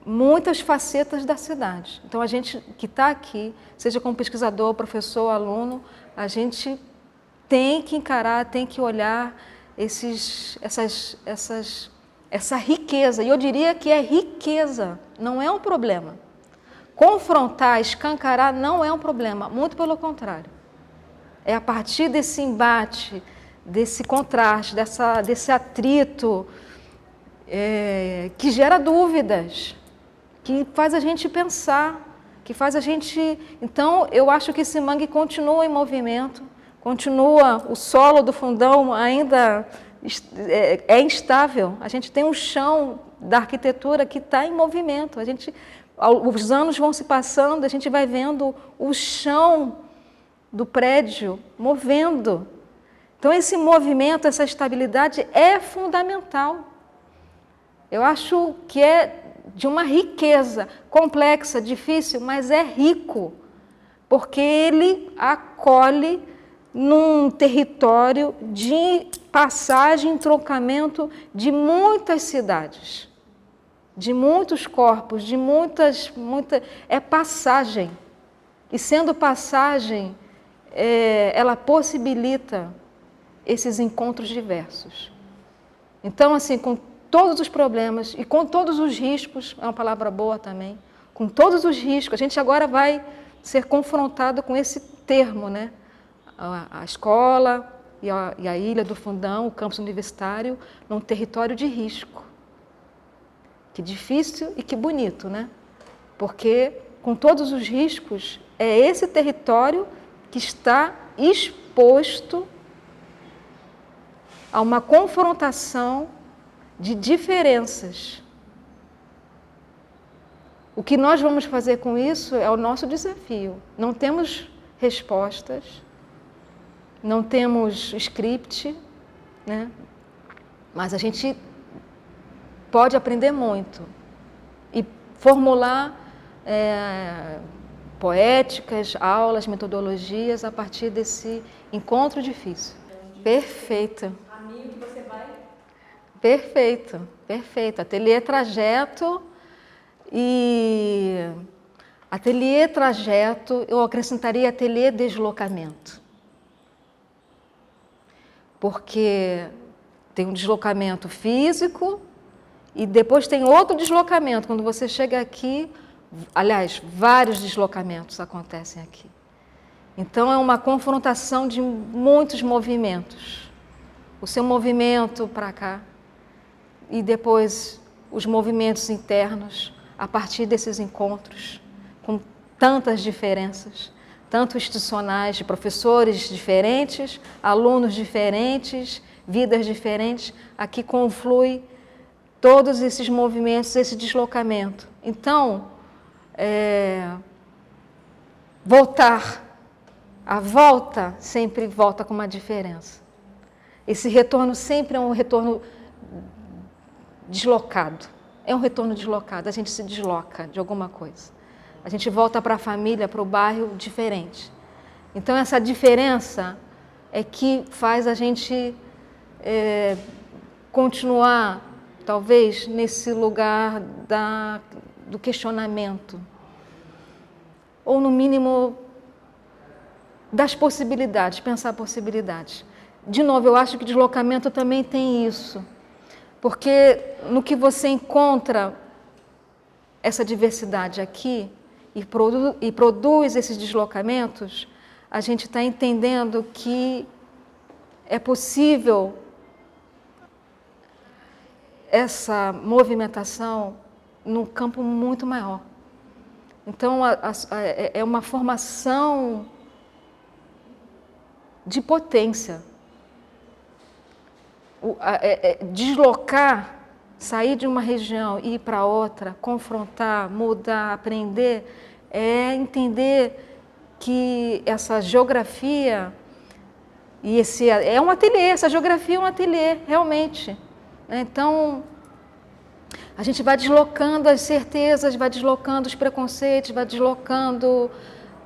muitas facetas da cidade. Então, a gente que está aqui, seja como pesquisador, professor, aluno, a gente tem que encarar, tem que olhar essa riqueza. E eu diria que é riqueza, não é um problema. Confrontar, escancarar não é um problema, muito pelo contrário. É a partir desse embate, desse contraste, desse atrito, que gera dúvidas, que faz a gente pensar, que faz a gente... Então, eu acho que esse mangue continua em movimento, continua, o solo do Fundão ainda é instável. A gente tem um chão da arquitetura que está em movimento. Os anos vão se passando, a gente vai vendo o chão do prédio movendo. Então, esse movimento, essa estabilidade é fundamental. Eu acho que é de uma riqueza complexa, difícil, mas é rico, porque ele acolhe num território de passagem, entroncamento de muitas cidades, de muitos corpos, de é passagem. E sendo passagem, ela possibilita esses encontros diversos. Então, assim, com todos os problemas e com todos os riscos, é uma palavra boa também, com todos os riscos, a gente agora vai ser confrontado com esse termo, né? A escola e a Ilha do Fundão, o campus universitário, num território de risco. Que difícil e que bonito, né? Porque, com todos os riscos, é esse território que está exposto a uma confrontação de diferenças. O que nós vamos fazer com isso é o nosso desafio. Não temos respostas, não temos script, né? Mas a gente pode aprender muito e formular poéticas, aulas, metodologias a partir desse encontro difícil. Perfeito. Caminho que você vai. Perfeito, perfeito. Ateliê Trajeto e ateliê Trajeto, eu acrescentaria ateliê Deslocamento. Porque tem um deslocamento físico e depois tem outro deslocamento. Quando você chega aqui, aliás, vários deslocamentos acontecem aqui. Então, é uma confrontação de muitos movimentos. O seu movimento para cá e depois os movimentos internos a partir desses encontros, com tantas diferenças, tanto institucionais, de professores diferentes, alunos diferentes, vidas diferentes, aqui conflui todos esses movimentos, esse deslocamento. Então, a volta sempre volta com uma diferença. Esse retorno sempre é um retorno deslocado. É um retorno deslocado, a gente se desloca de alguma coisa. A gente volta para a família, para o bairro diferente. Então, essa diferença é que faz a gente continuar, talvez, nesse lugar do questionamento. Ou, no mínimo, das possibilidades, pensar possibilidades. De novo, eu acho que deslocamento também tem isso. Porque no que você encontra essa diversidade aqui e produz esses deslocamentos, a gente está entendendo que é possível essa movimentação num campo muito maior. Então, é uma formação de potência. Deslocar, sair de uma região e ir para outra, confrontar, mudar, aprender, é entender que essa geografia E esse é um ateliê, essa geografia é um ateliê, realmente. Então, a gente vai deslocando as certezas, vai deslocando os preconceitos, vai deslocando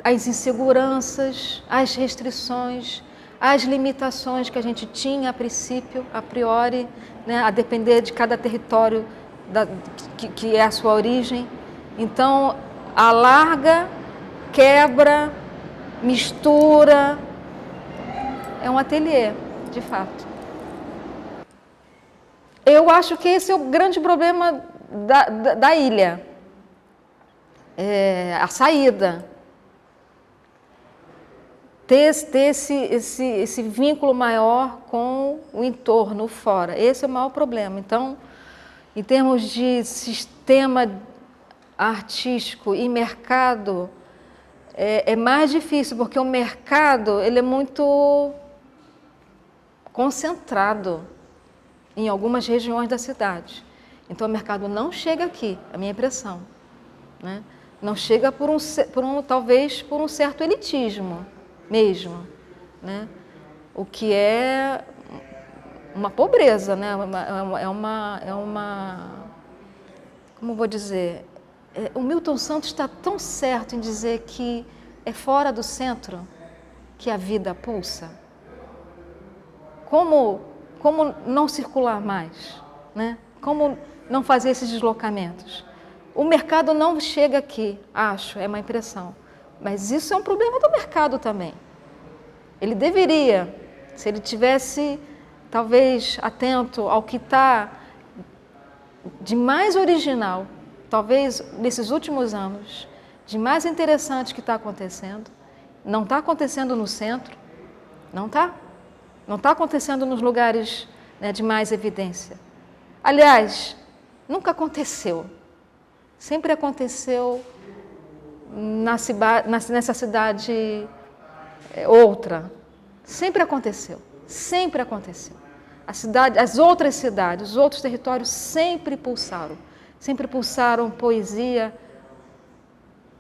as inseguranças, as restrições, as limitações que a gente tinha a princípio, a priori, né, a depender de cada território que é a sua origem. Então, alarga, quebra, mistura. É um ateliê, de fato. Eu acho que esse é o grande problema da ilha. A saída. Ter esse vínculo maior com o entorno, o fora. Esse é o maior problema. Então, em termos de sistema artístico e mercado, é mais difícil, porque o mercado ele é muito concentrado em algumas regiões da cidade. Então, o mercado não chega aqui, a minha impressão, né? Não chega talvez por um certo elitismo mesmo, né? O que é uma pobreza, né? Como vou dizer? O Milton Santos está tão certo em dizer que é fora do centro que a vida pulsa. Como não circular mais, né? Como não fazer esses deslocamentos? O mercado não chega aqui, acho, é uma impressão. Mas isso é um problema do mercado também. Ele deveria, se ele tivesse, talvez, atento ao que está de mais original, talvez nesses últimos anos, de mais interessante que está acontecendo. Não está acontecendo no centro, não está? Não está acontecendo nos lugares, né, de mais evidência. Aliás, nunca aconteceu. Sempre aconteceu nessa cidade outra. Sempre aconteceu. Sempre aconteceu. As outras cidades, os outros territórios sempre pulsaram. Sempre pulsaram poesia,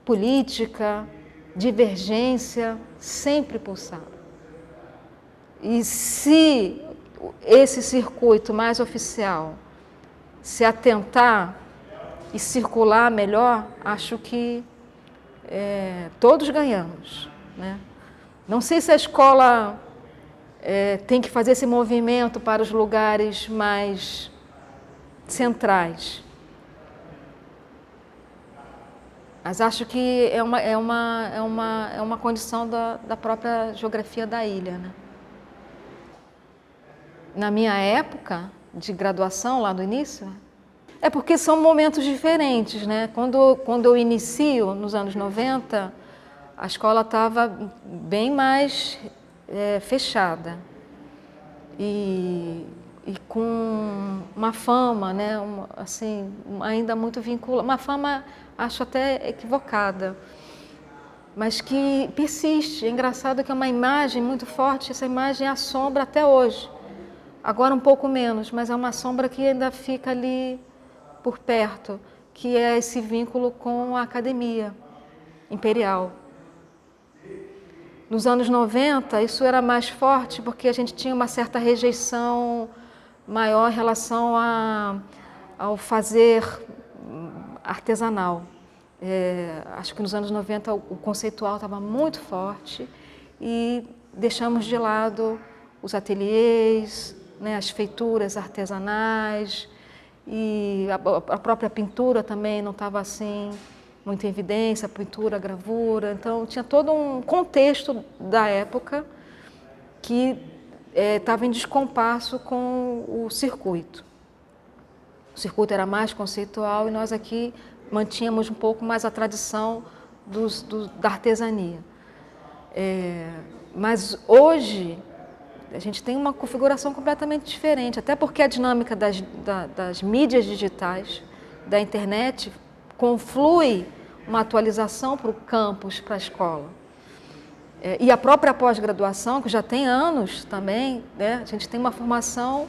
política, divergência, sempre pulsaram. E se esse circuito mais oficial se atentar e circular melhor, acho que todos ganhamos, né? Não sei se a escola tem que fazer esse movimento para os lugares mais centrais, mas acho que é uma condição da própria geografia da ilha, né? Na minha época de graduação, lá no início, é porque são momentos diferentes, né? Quando eu inicio, nos anos 90, a escola estava bem mais fechada e com uma fama, né? Assim, ainda muito vinculada, uma fama, acho até equivocada, mas que persiste. É engraçado que é uma imagem muito forte, essa imagem assombra até hoje. Agora um pouco menos, mas é uma sombra que ainda fica ali por perto, que é esse vínculo com a academia imperial. Nos anos 90, isso era mais forte porque a gente tinha uma certa rejeição maior em relação ao fazer artesanal. Acho que nos anos 90 o conceitual estava muito forte e deixamos de lado os ateliês, né, as feituras artesanais, e a própria pintura também não estava assim muito em evidência, a pintura, a gravura. Então tinha todo um contexto da época que estava em descompasso com o circuito. O circuito era mais conceitual e nós aqui mantínhamos um pouco mais a tradição da artesania. Mas hoje a gente tem uma configuração completamente diferente, até porque a dinâmica das mídias digitais, da internet, conflui uma atualização para o campus, para a escola. E a própria pós-graduação, que já tem anos também, né, a gente tem uma formação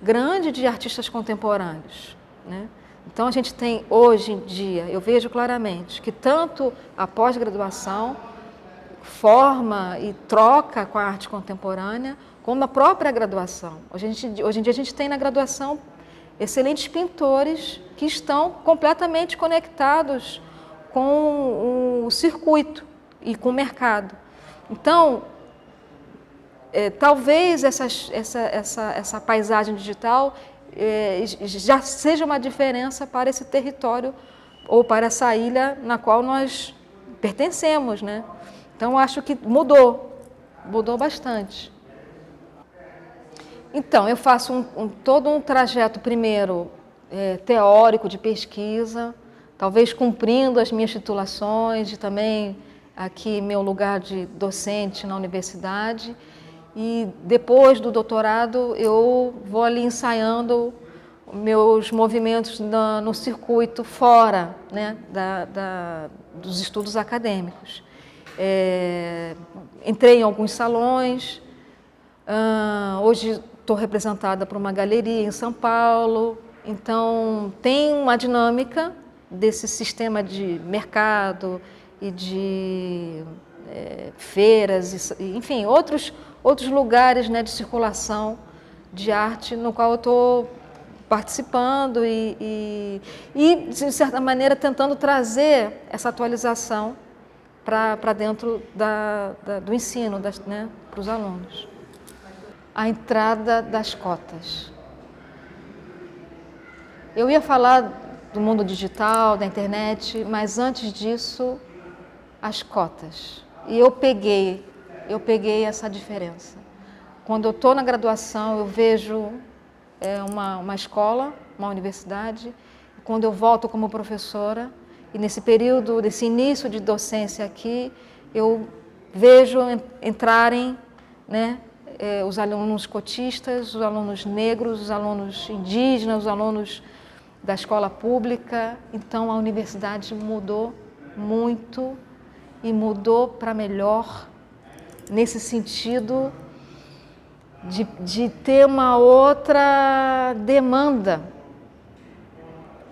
grande de artistas contemporâneos, né? Então a gente tem hoje em dia, eu vejo claramente, que tanto a pós-graduação forma e troca com a arte contemporânea, como a própria graduação. Hoje em dia a gente tem na graduação excelentes pintores que estão completamente conectados com o circuito e com o mercado. Então, talvez essa paisagem digital já seja uma diferença para esse território ou para essa ilha na qual nós pertencemos, né? Então, acho que mudou bastante. Então, eu faço todo um trajeto, primeiro, teórico de pesquisa, talvez cumprindo as minhas titulações e também aqui meu lugar de docente na universidade. E depois do doutorado, eu vou ali ensaiando meus movimentos no circuito fora, né, dos estudos acadêmicos. Entrei em alguns salões, hoje estou representada por uma galeria em São Paulo, então tem uma dinâmica desse sistema de mercado e de feiras, enfim, outros lugares, né, de circulação de arte no qual eu estou participando e, de certa maneira, tentando trazer essa atualização para dentro do ensino, né, para os alunos. A entrada das cotas. Eu ia falar do mundo digital, da internet, mas antes disso, as cotas. E eu peguei essa diferença. Quando eu estou na graduação, eu vejo uma escola, uma universidade. Quando eu volto como professora, e nesse período, desse início de docência aqui, eu vejo entrarem, né, os alunos cotistas, os alunos negros, os alunos indígenas, os alunos da escola pública. Então, a universidade mudou muito e mudou para melhor nesse sentido de ter uma outra demanda.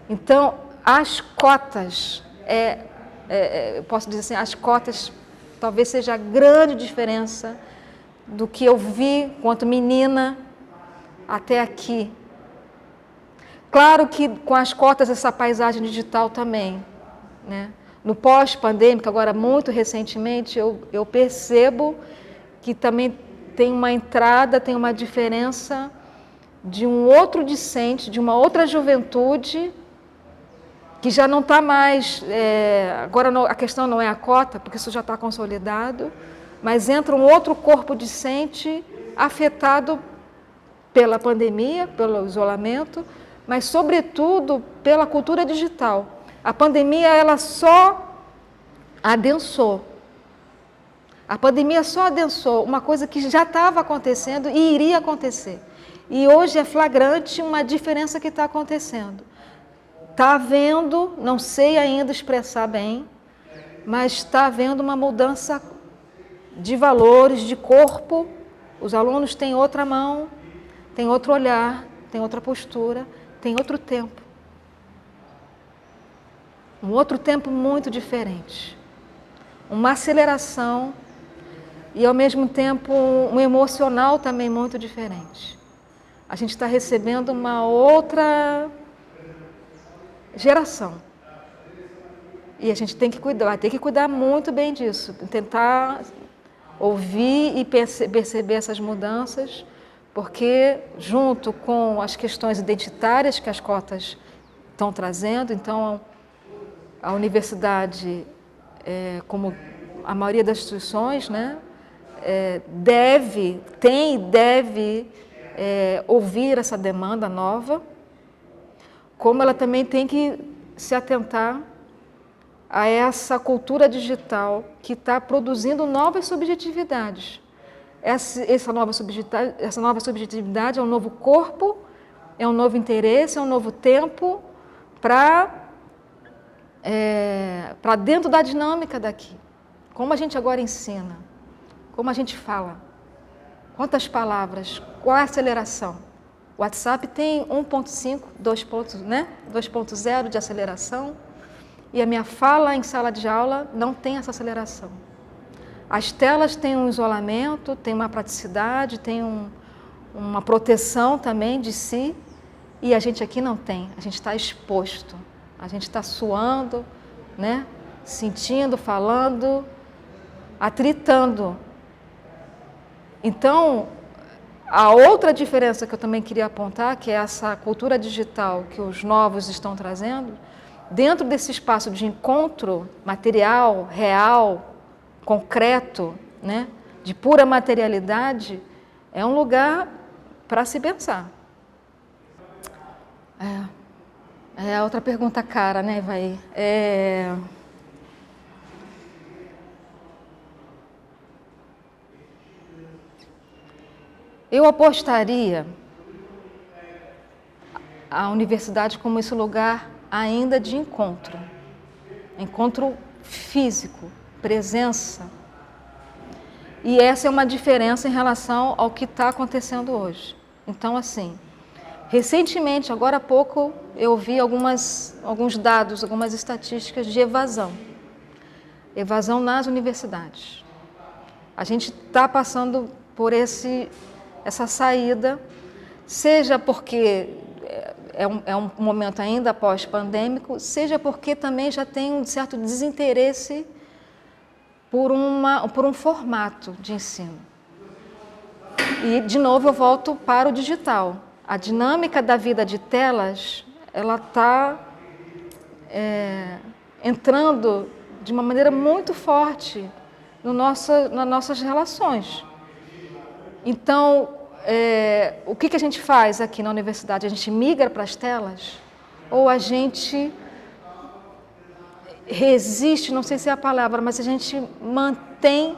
Então, as cotas, eu posso dizer assim, as cotas talvez seja a grande diferença do que eu vi enquanto menina até aqui. Claro que com as cotas essa paisagem digital também, né? No pós-pandêmico, agora muito recentemente, eu percebo que também tem uma entrada, tem uma diferença de um outro discente, de uma outra juventude, que já não está mais... agora a questão não é a cota, porque isso já está consolidado, mas entra um outro corpo discente afetado pela pandemia, pelo isolamento, mas, sobretudo, pela cultura digital. A pandemia, ela só adensou. A pandemia só adensou uma coisa que já estava acontecendo e iria acontecer. E hoje é flagrante uma diferença que está acontecendo. Está havendo, não sei ainda expressar bem, mas está havendo uma mudança de valores, de corpo. Os alunos têm outra mão, têm outro olhar, têm outra postura, têm outro tempo. Um outro tempo muito diferente. Uma aceleração e, ao mesmo tempo, um emocional também muito diferente. A gente está recebendo uma outra geração. E a gente tem que cuidar, vai ter que cuidar muito bem disso, tentar ouvir e perceber essas mudanças, porque junto com as questões identitárias que as cotas estão trazendo, então a universidade, como a maioria das instituições, né, deve ouvir essa demanda nova, como ela também tem que se atentar a essa cultura digital que está produzindo novas subjetividades. Essa nova subjetividade é um novo corpo, é um novo interesse, é um novo tempo para dentro da dinâmica daqui. Como a gente agora ensina, como a gente fala, quantas palavras, qual a aceleração. O WhatsApp tem 1.5, 2.0 de aceleração, e a minha fala em sala de aula não tem essa aceleração. As telas têm um isolamento, têm uma praticidade, têm uma proteção também de si, e a gente aqui não tem. A gente está exposto, a gente está suando, né? Sentindo, falando, atritando. Então, a outra diferença que eu também queria apontar, que é essa cultura digital que os novos estão trazendo, dentro desse espaço de encontro material, real, concreto, né, de pura materialidade, é um lugar para se pensar. É outra pergunta cara, né, Ivaí? Eu apostaria a universidade como esse lugar ainda de encontro físico, presença. E essa é uma diferença em relação ao que está acontecendo hoje. Então, assim, recentemente, agora há pouco, eu vi alguns dados, algumas estatísticas de evasão. Evasão nas universidades. A gente está passando por essa saída, seja porque é um momento ainda pós-pandêmico, seja porque também já tem um certo desinteresse por um formato de ensino. E, de novo, eu volto para o digital. A dinâmica da vida de telas, ela está entrando de uma maneira muito forte nas nossas relações. Então, o que a gente faz aqui na universidade? A gente migra para as telas? Ou a gente resiste, não sei se é a palavra, mas a gente mantém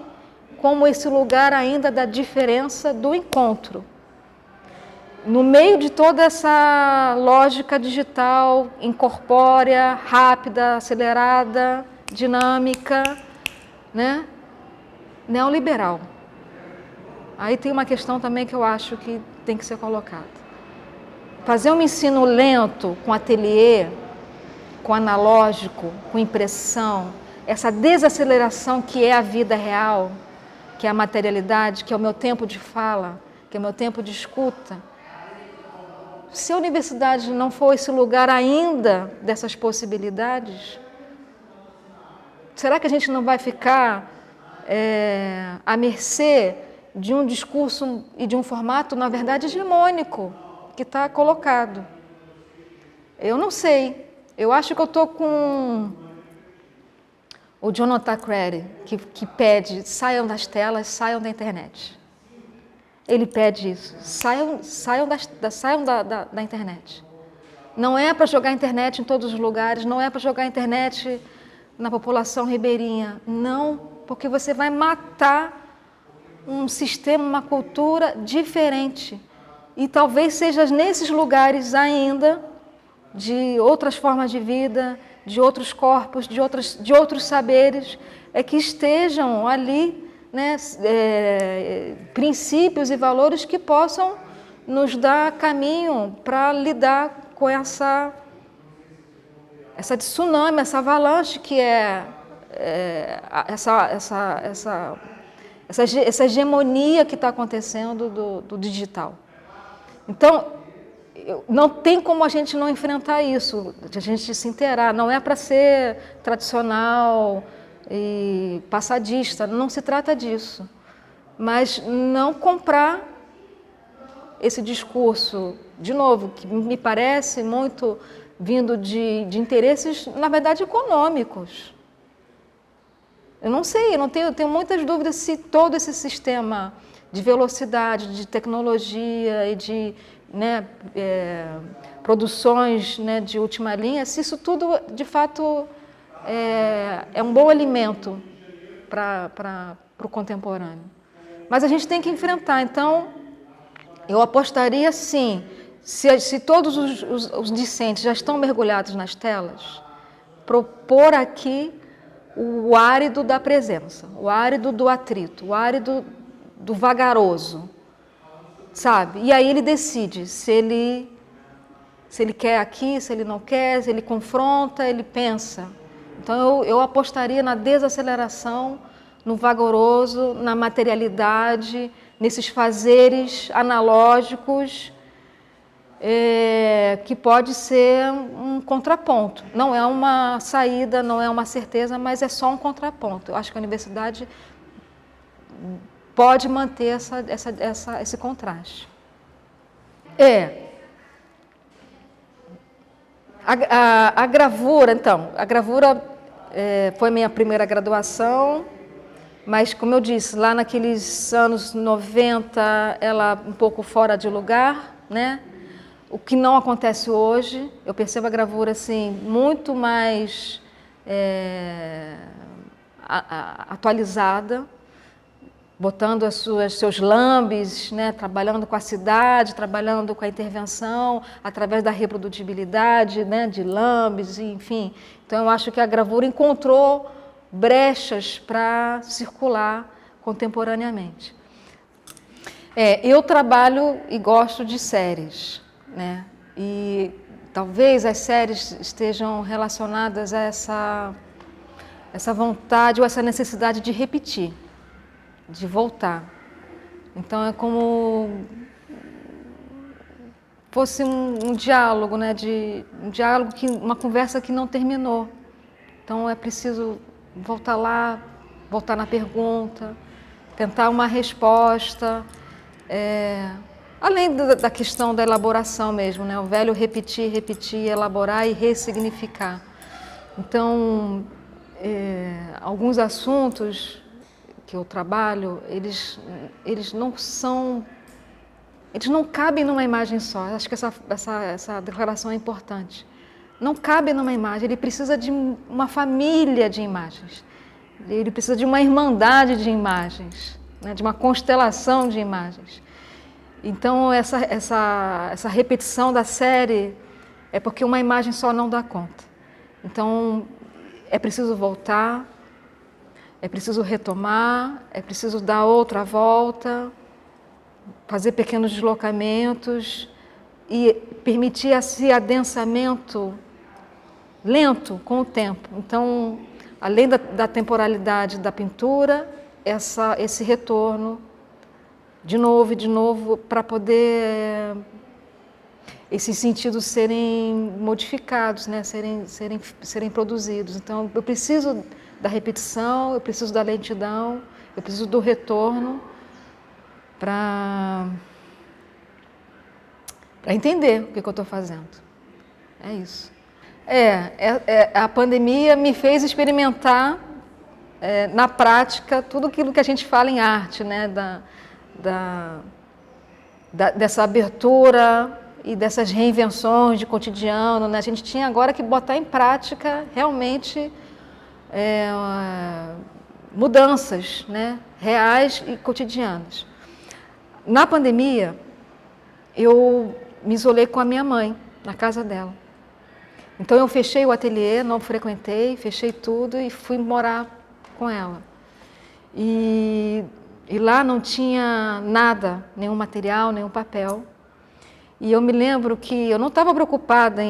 como esse lugar ainda da diferença do encontro? No meio de toda essa lógica digital, incorpórea, rápida, acelerada, dinâmica, né? Neoliberal. Aí tem uma questão também que eu acho que tem que ser colocada. Fazer um ensino lento, com ateliê, com analógico, com impressão, essa desaceleração que é a vida real, que é a materialidade, que é o meu tempo de fala, que é o meu tempo de escuta. Se a universidade não for esse lugar ainda dessas possibilidades, será que a gente não vai ficar à mercê de um discurso e de um formato, na verdade, hegemônico, que está colocado? Eu não sei. Eu acho que eu estou com o Jonathan Crary, que pede, saiam das telas, saiam da internet. Ele pede isso, saiam da internet. Não é para jogar a internet em todos os lugares, não é para jogar a internet na população ribeirinha. Não, porque você vai matar um sistema, uma cultura diferente. E talvez seja nesses lugares ainda, de outras formas de vida, de outros corpos, de outros saberes, que estejam ali, né, princípios e valores que possam nos dar caminho para lidar com essa tsunami, essa avalanche que essa hegemonia que está acontecendo do digital. Então, não tem como a gente não enfrentar isso, a gente se inteirar. Não é para ser tradicional e passadista, não se trata disso. Mas não comprar esse discurso, de novo, que me parece muito vindo de interesses, na verdade, econômicos. Eu não sei, eu tenho muitas dúvidas se todo esse sistema de velocidade, de tecnologia e de produções, né, de última linha, se isso tudo, de fato, é um bom alimento para o contemporâneo. Mas a gente tem que enfrentar. Então, eu apostaria, sim, se todos os discentes já estão mergulhados nas telas, propor aqui o árido da presença, o árido do atrito, o árido do vagaroso, sabe? E aí ele decide se ele quer aqui, se ele não quer, se ele confronta, ele pensa. Então eu apostaria na desaceleração no vagaroso, na materialidade, nesses fazeres analógicos, que pode ser um contraponto. Não é uma saída, não é uma certeza, mas é só um contraponto. Eu acho que a universidade pode manter esse contraste. A gravura, então, foi minha primeira graduação, mas, como eu disse, lá naqueles anos 90, ela um pouco fora de lugar, né? O que não acontece hoje, eu percebo a gravura assim, muito mais atualizada, botando seus lambes, né, trabalhando com a cidade, trabalhando com a intervenção, através da reprodutibilidade, né, de lambes, enfim. Então, eu acho que a gravura encontrou brechas para circular contemporaneamente. Eu trabalho e gosto de séries, né, e talvez as séries estejam relacionadas a essa vontade ou essa necessidade de repetir, de voltar. Então é como fosse um diálogo, né? Uma conversa que não terminou. Então é preciso voltar lá, voltar na pergunta, tentar uma resposta. Além da questão da elaboração mesmo, né? O velho repetir, elaborar e ressignificar. Então, alguns assuntos que eu trabalho, eles não cabem numa imagem só. Acho que essa declaração é importante. Não cabe numa imagem, ele precisa de uma família de imagens. Ele precisa de uma irmandade de imagens, né? De uma constelação de imagens. Então, essa repetição da série é porque uma imagem só não dá conta. Então, é preciso voltar, é preciso retomar, é preciso dar outra volta, fazer pequenos deslocamentos e permitir esse adensamento lento com o tempo. Então, além da temporalidade da pintura, esse retorno de novo e de novo para poder esses sentidos serem modificados, né? serem produzidos. Então, eu preciso da repetição, eu preciso da lentidão, eu preciso do retorno para entender o que eu estou fazendo. É isso. A pandemia me fez experimentar na prática tudo aquilo que a gente fala em arte, né? Dessa abertura e dessas reinvenções de cotidiano, né? A gente tinha agora que botar em prática realmente mudanças, né? Reais e cotidianas. Na pandemia, eu me isolei com a minha mãe, na casa dela. Então eu fechei o ateliê, não frequentei, fechei tudo e fui morar com ela. E lá não tinha nada, nenhum material, nenhum papel. E eu me lembro que eu não estava preocupada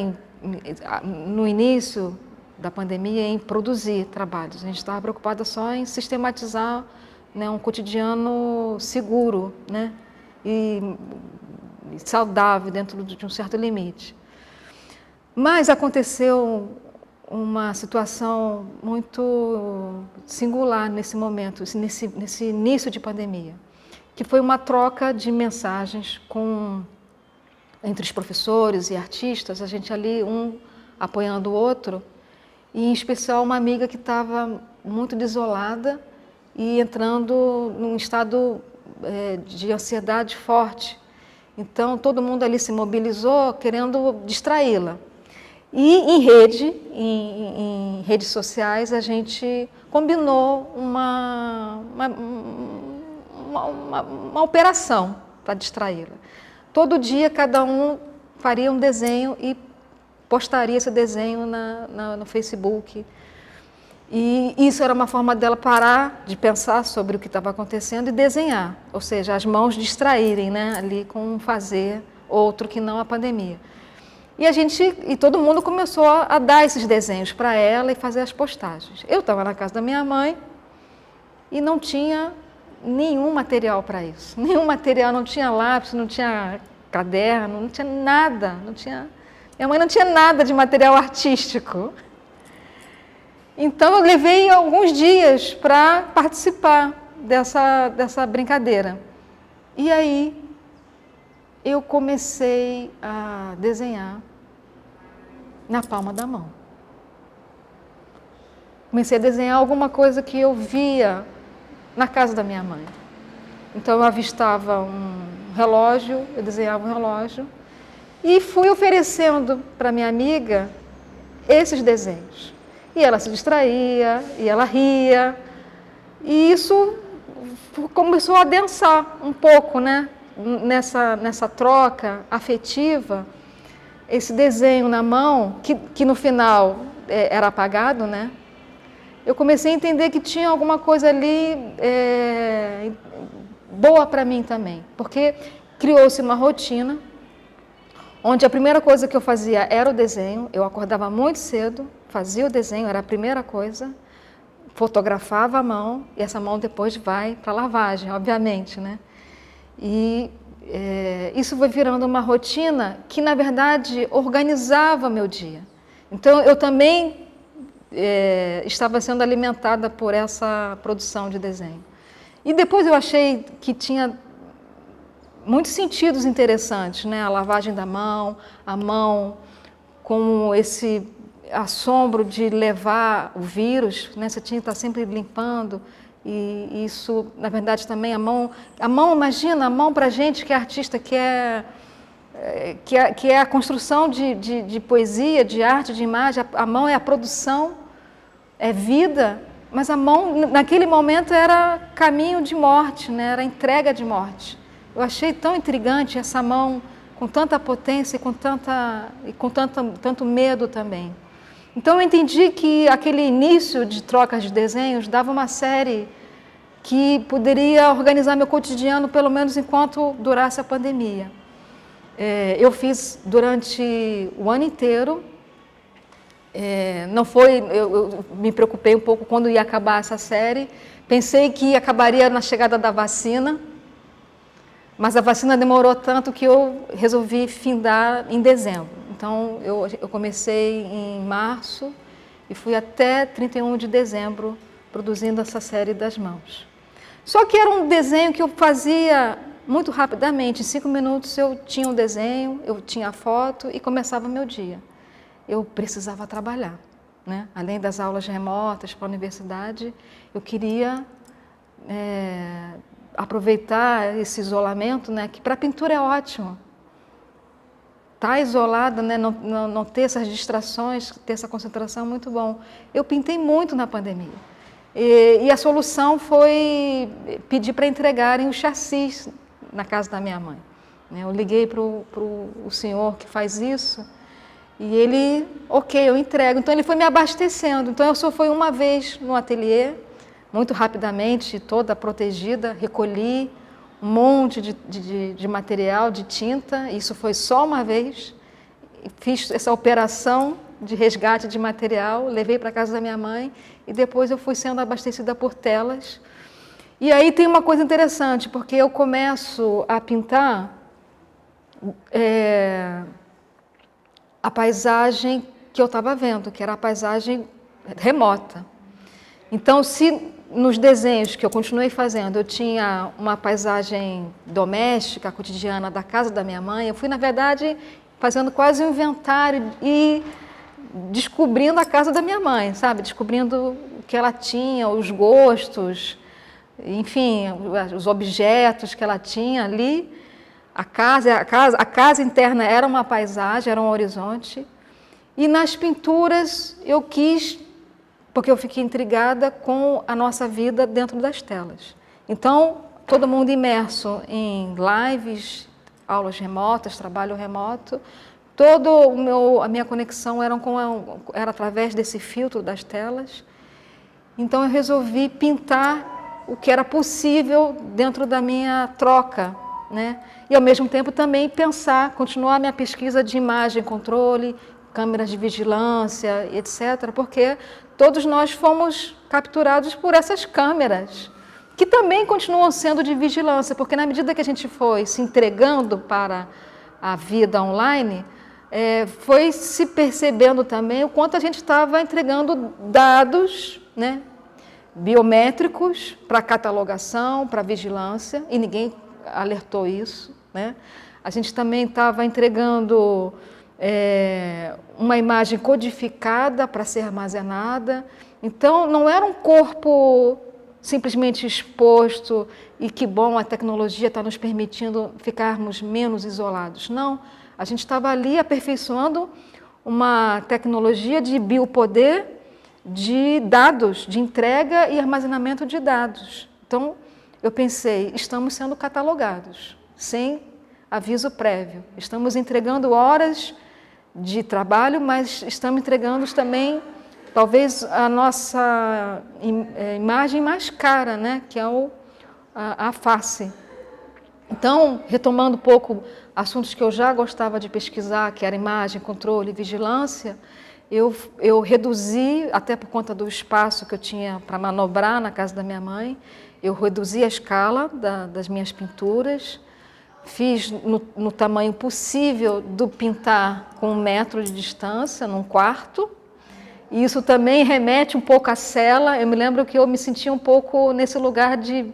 no início da pandemia em produzir trabalhos. A gente estava preocupada só em sistematizar, né, um cotidiano seguro, né, e saudável dentro de um certo limite. Mas aconteceu uma situação muito singular nesse momento, nesse início de pandemia, que foi uma troca de mensagens entre os professores e artistas, a gente ali, um apoiando o outro, e em especial uma amiga que estava muito desolada e entrando num estado de ansiedade forte. Então, todo mundo ali se mobilizou querendo distraí-la. E em redes sociais, a gente combinou uma operação para distraí-la. Todo dia, cada um faria um desenho e postaria esse desenho no Facebook. E isso era uma forma dela parar de pensar sobre o que estava acontecendo e desenhar. Ou seja, as mãos distraírem, né, ali com um fazer outro que não a pandemia. E todo mundo começou a dar esses desenhos para ela e fazer as postagens. Eu estava na casa da minha mãe e não tinha nenhum material para isso. Nenhum material, não tinha lápis, não tinha caderno, não tinha nada. Minha mãe não tinha nada de material artístico. Então eu levei alguns dias para participar dessa brincadeira. E aí eu comecei a desenhar na palma da mão. Comecei a desenhar alguma coisa que eu via na casa da minha mãe. Então eu avistava um relógio, eu desenhava um relógio e fui oferecendo para minha amiga esses desenhos. E ela se distraía, e ela ria, e isso começou a adensar um pouco, né? Nessa troca afetiva, esse desenho na mão, que no final era apagado, né? Eu comecei a entender que tinha alguma coisa ali boa para mim também, porque criou-se uma rotina, onde a primeira coisa que eu fazia era o desenho. Eu acordava muito cedo, fazia o desenho, era a primeira coisa, fotografava a mão, e essa mão depois vai para a lavagem, obviamente, né? E isso foi virando uma rotina que, na verdade, organizava meu dia. Então, eu também estava sendo alimentada por essa produção de desenho. E depois eu achei que tinha muitos sentidos interessantes, né? A lavagem da mão, a mão com esse assombro de levar o vírus, né? Você tinha que estar sempre limpando, e isso, na verdade, também a mão, imagina, a mão para a gente que é artista, que é a construção de poesia, de arte, de imagem. A mão é a produção, é vida, mas a mão, naquele momento, era caminho de morte, né? Era entrega de morte. Eu achei tão intrigante essa mão com tanta potência e com tanto medo também. Então eu entendi que aquele início de trocas de desenhos dava uma série que poderia organizar meu cotidiano, pelo menos enquanto durasse a pandemia. Eu fiz durante o ano inteiro. Eu me preocupei um pouco quando ia acabar essa série. Pensei que acabaria na chegada da vacina, mas a vacina demorou tanto que eu resolvi findar em dezembro. Então, eu comecei em março e fui até 31 de dezembro produzindo essa série das mãos. Só que era um desenho que eu fazia muito rapidamente. Em 5 minutos eu tinha um desenho, eu tinha a foto e começava o meu dia. Eu precisava trabalhar, né? Além das aulas remotas para a universidade, eu queria aproveitar esse isolamento, né? Que para a pintura é ótimo. Estar isolada, né? Não ter essas distrações, ter essa concentração é muito bom. Eu pintei muito na pandemia. E a solução foi pedir para entregarem os chassis na casa da minha mãe. Eu liguei para o senhor que faz isso e ele, ok, eu entrego. Então ele foi me abastecendo. Então eu só fui uma vez no ateliê, muito rapidamente, toda protegida, recolhi um monte de material, de tinta. Isso foi só uma vez. Fiz essa operação de resgate de material, levei para a casa da minha mãe e depois eu fui sendo abastecida por telas. E aí tem uma coisa interessante, porque eu começo a pintar a paisagem que eu estava vendo, que era a paisagem remota. Então, se nos desenhos que eu continuei fazendo eu tinha uma paisagem doméstica, cotidiana da casa da minha mãe, eu fui, na verdade, fazendo quase um inventário e descobrindo a casa da minha mãe, sabe? Descobrindo o que ela tinha, os gostos, enfim, os objetos que ela tinha ali. A casa interna era uma paisagem, era um horizonte. E nas pinturas eu quis, porque eu fiquei intrigada com a nossa vida dentro das telas. Então, todo mundo imerso em lives, aulas remotas, trabalho remoto. A minha conexão era através desse filtro das telas. Então eu resolvi pintar o que era possível dentro da minha troca, né? E ao mesmo tempo também continuar a minha pesquisa de imagem, controle, câmeras de vigilância, etc. Porque todos nós fomos capturados por essas câmeras. que também continuam sendo de vigilância, porque na medida que a gente foi se entregando para a vida online, foi se percebendo também o quanto a gente estava entregando dados, né, biométricos para catalogação, para vigilância, e ninguém alertou isso, né? A gente também estava entregando uma imagem codificada para ser armazenada. Então, não era um corpo simplesmente exposto e que bom, a tecnologia está nos permitindo ficarmos menos isolados. Não, a gente estava ali aperfeiçoando uma tecnologia de biopoder, de dados, de entrega e armazenamento de dados. Então, eu pensei, estamos sendo catalogados, sem aviso prévio. Estamos entregando horas de trabalho, mas estamos entregando também, talvez, a nossa imagem mais cara, né? Que é a face. Então, retomando um pouco assuntos que eu já gostava de pesquisar, que era imagem, controle e vigilância, eu reduzi, até por conta do espaço que eu tinha para manobrar na casa da minha mãe, eu reduzi a escala das minhas pinturas, fiz no tamanho possível do pintar com 1 metro de distância, num quarto. E isso também remete um pouco à cela. Eu me lembro que eu me sentia um pouco nesse lugar de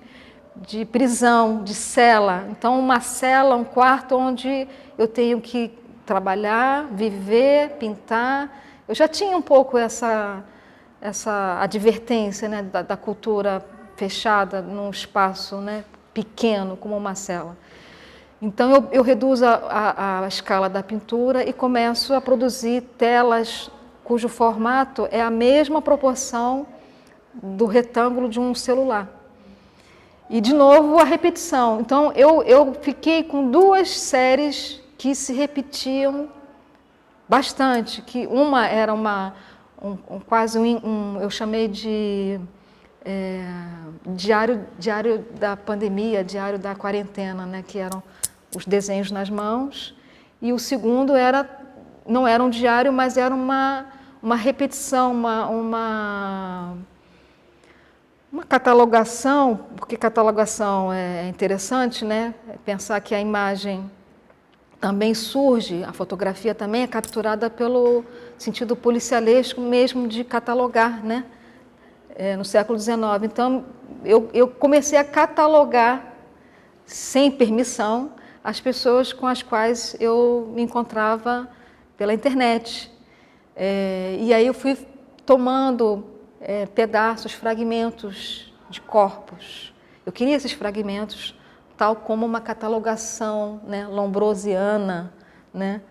prisão, de cela. Então, uma cela, um quarto onde eu tenho que trabalhar, viver, pintar. Eu já tinha um pouco essa advertência, né, da cultura fechada num espaço, né, pequeno, como uma cela. Então, eu reduzo a escala da pintura e começo a produzir telas cujo formato é a mesma proporção do retângulo de um celular. E, de novo, a repetição. Então, eu fiquei com 2 séries que se repetiam bastante, que uma era quase eu chamei de diário da pandemia, diário da quarentena, né, que eram os desenhos nas mãos, e o segundo não era um diário, mas era uma repetição, uma catalogação, porque catalogação é interessante, né? Pensar que a imagem também surge, a fotografia também é capturada pelo sentido policialesco mesmo de catalogar, né? No século XIX. Então, eu comecei a catalogar, sem permissão, as pessoas com as quais eu me encontrava pela internet. E aí eu fui tomando pedaços, fragmentos de corpos. Eu queria esses fragmentos tal como uma catalogação, né, lombrosiana, né,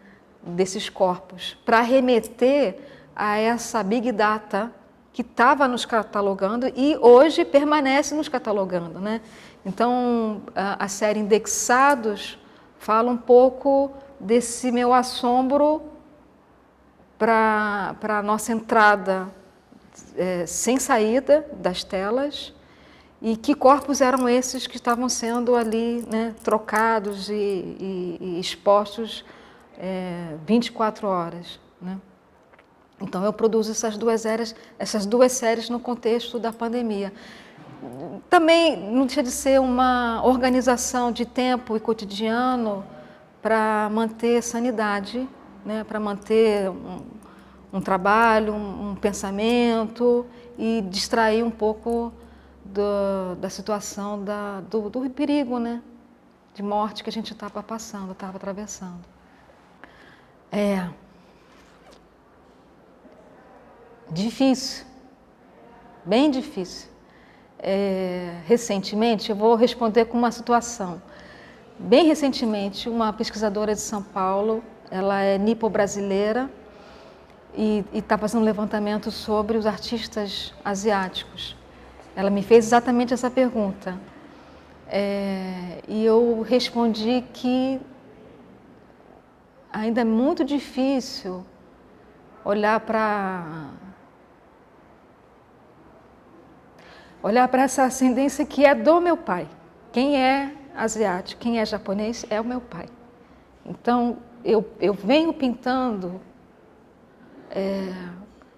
desses corpos, para remeter a essa Big Data que estava nos catalogando e hoje permanece nos catalogando, né? Então, a série Indexados fala um pouco desse meu assombro para a nossa entrada sem saída das telas, e que corpos eram esses que estavam sendo ali, né, trocados e expostos 24 horas. Né? Então, eu produzo essas duas séries no contexto da pandemia. Também não deixa de ser uma organização de tempo e cotidiano para manter sanidade, né? Para manter um trabalho, um pensamento e distrair um pouco da situação do perigo, né? De morte que a gente estava passando, estava atravessando. Difícil, bem difícil. Recentemente, eu vou responder com uma situação. Bem recentemente, uma pesquisadora de São Paulo, ela é nipo-brasileira e está fazendo um levantamento sobre os artistas asiáticos. Ela me fez exatamente essa pergunta. E eu respondi que ainda é muito difícil olhar para essa ascendência que é do meu pai. Quem é asiático, quem é japonês é o meu pai. Então, eu venho pintando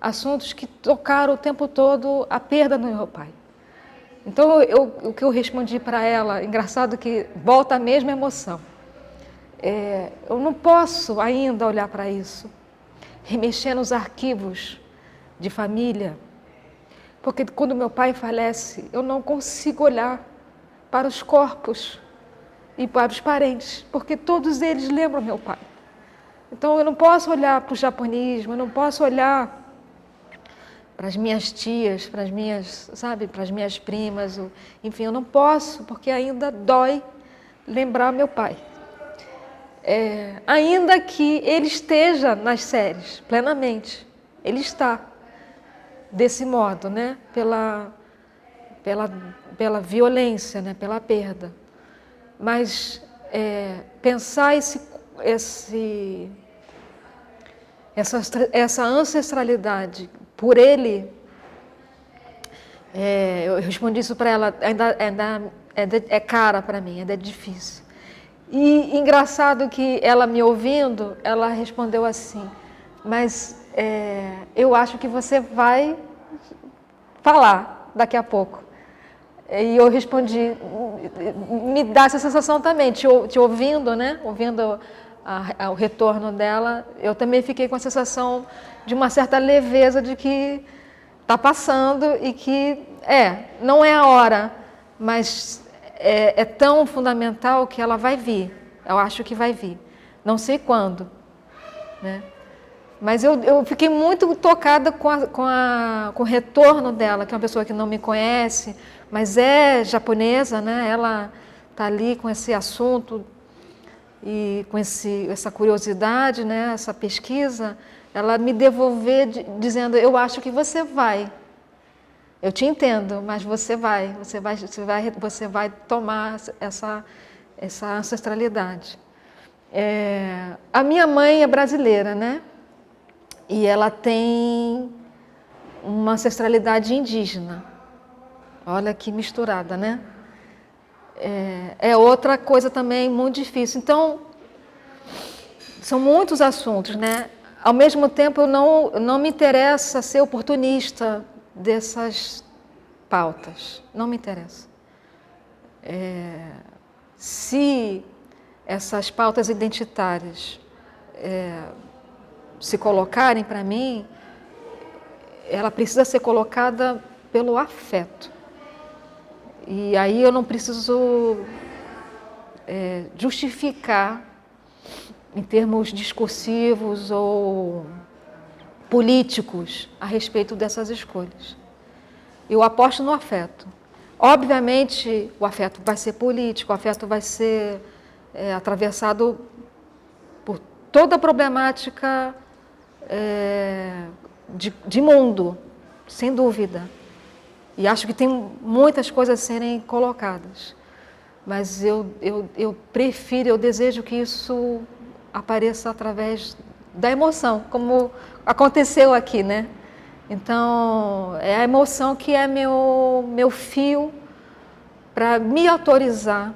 assuntos que tocaram o tempo todo a perda do meu pai. Então, o que eu respondi para ela, engraçado que volta a mesma emoção. Eu não posso ainda olhar para isso, remexer nos arquivos de família, porque quando meu pai falece, eu não consigo olhar para os corpos e para os parentes, porque todos eles lembram meu pai. Então, eu não posso olhar para o japonismo, eu não posso olhar para as minhas tias, para as minhas, sabe, para as minhas primas, enfim, eu não posso, porque ainda dói lembrar meu pai. Ainda que ele esteja nas séries, plenamente, ele está desse modo, né, pela violência, né, pela perda. Mas pensar essa ancestralidade por ele, eu respondi isso para ela, ainda é cara para mim, ainda é difícil. E engraçado que ela me ouvindo, ela respondeu assim, mas eu acho que você vai falar daqui a pouco. E eu respondi, me dá essa sensação também, te ouvindo, né? Ouvindo o retorno dela, eu também fiquei com a sensação de uma certa leveza de que está passando e que não é a hora, mas é tão fundamental que ela vai vir. Eu acho que vai vir. Não sei quando, né? Mas eu fiquei muito tocada com o retorno dela, que é uma pessoa que não me conhece, mas é japonesa, né? Ela está ali com esse assunto e com essa curiosidade, né? Essa pesquisa, ela me devolver dizendo, eu acho que você vai. Eu te entendo, mas você vai tomar essa ancestralidade. A minha mãe é brasileira, né? E ela tem uma ancestralidade indígena. Olha que misturada, né? É outra coisa também muito difícil. Então, são muitos assuntos, né? Ao mesmo tempo, eu não me interessa ser oportunista dessas pautas. Não me interessa. Se essas pautas identitárias se colocarem para mim, ela precisa ser colocada pelo afeto. E aí eu não preciso justificar em termos discursivos ou políticos a respeito dessas escolhas. Eu aposto no afeto. Obviamente, o afeto vai ser político, o afeto vai ser atravessado por toda a problemática de mundo, sem dúvida. E acho que tem muitas coisas a serem colocadas. Mas eu prefiro, eu desejo que isso apareça através da emoção, como aconteceu aqui, né? Então, é a emoção que é meu fio para me autorizar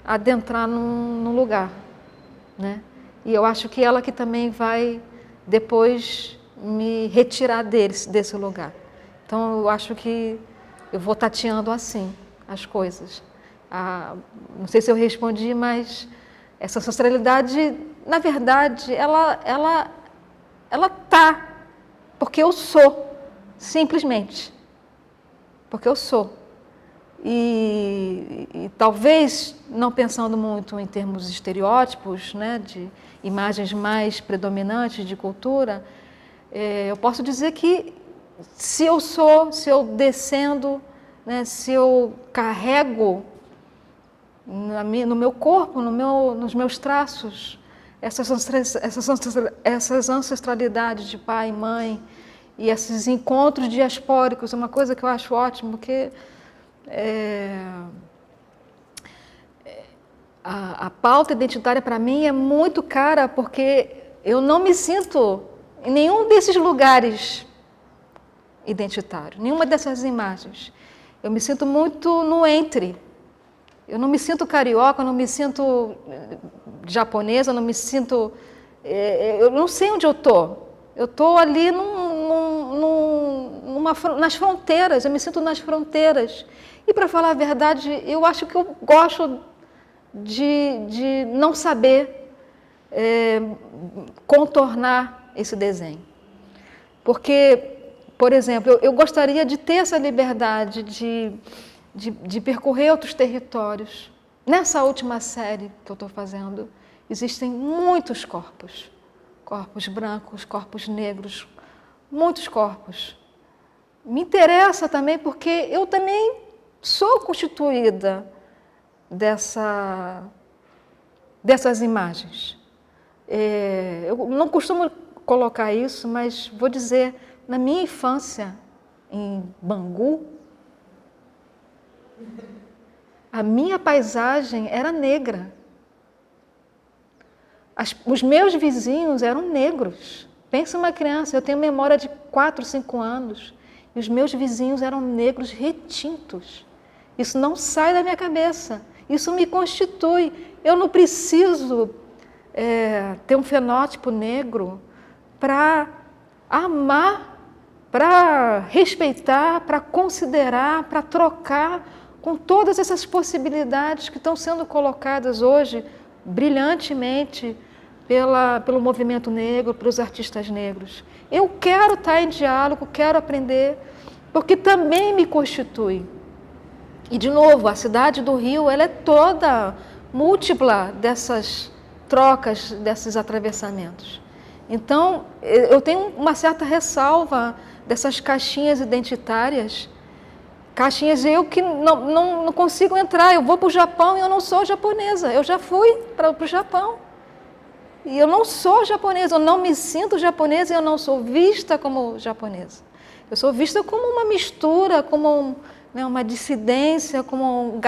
a adentrar num lugar, né? E eu acho que ela que também vai depois me retirar desse lugar. Então, eu acho que eu vou tateando assim as coisas. Não sei se eu respondi, mas essa ancestralidade, na verdade, ela está, porque eu sou, simplesmente. Porque eu sou. E talvez, não pensando muito em termos estereótipos, né, de imagens mais predominantes de cultura, eu posso dizer que se eu descendo, né, se eu carrego no meu corpo, nos meus traços, essas ancestralidades de pai e mãe e esses encontros diaspóricos, é uma coisa que eu acho ótimo, porque a pauta identitária para mim é muito cara, porque eu não me sinto em nenhum desses lugares identitários, nenhuma dessas imagens. Eu me sinto muito no entre. Eu não me sinto carioca, eu não me sinto japonesa, eu não me sinto... Eu não sei onde eu estou. Eu estou ali numa nas fronteiras, eu me sinto nas fronteiras. E, para falar a verdade, eu acho que eu gosto de não saber contornar esse desenho. Porque, por exemplo, eu gostaria de ter essa liberdade de percorrer outros territórios. Nessa última série que eu estou fazendo, existem muitos corpos. Corpos brancos, corpos negros, muitos corpos. Me interessa também porque eu também sou constituída dessas imagens. Eu não costumo colocar isso, mas vou dizer, na minha infância, em Bangu, a minha paisagem era negra. Os meus vizinhos eram negros. Pensa uma criança, eu tenho memória de 4, 5 anos, e os meus vizinhos eram negros retintos. Isso não sai da minha cabeça, isso me constitui. Eu não preciso ter um fenótipo negro para amar, para respeitar, para considerar, para trocar com todas essas possibilidades que estão sendo colocadas hoje brilhantemente pelo movimento negro, pelos artistas negros. Eu quero estar em diálogo, quero aprender, porque também me constitui. E, de novo, a cidade do Rio, ela é toda múltipla dessas trocas, desses atravessamentos. Então, eu tenho uma certa ressalva dessas caixinhas identitárias, caixinhas eu que não consigo entrar. Eu vou para o Japão e eu não sou japonesa. Eu já fui para o Japão. E eu não sou japonesa, eu não me sinto japonesa e eu não sou vista como japonesa. Eu sou vista como uma mistura, como uma dissidência, como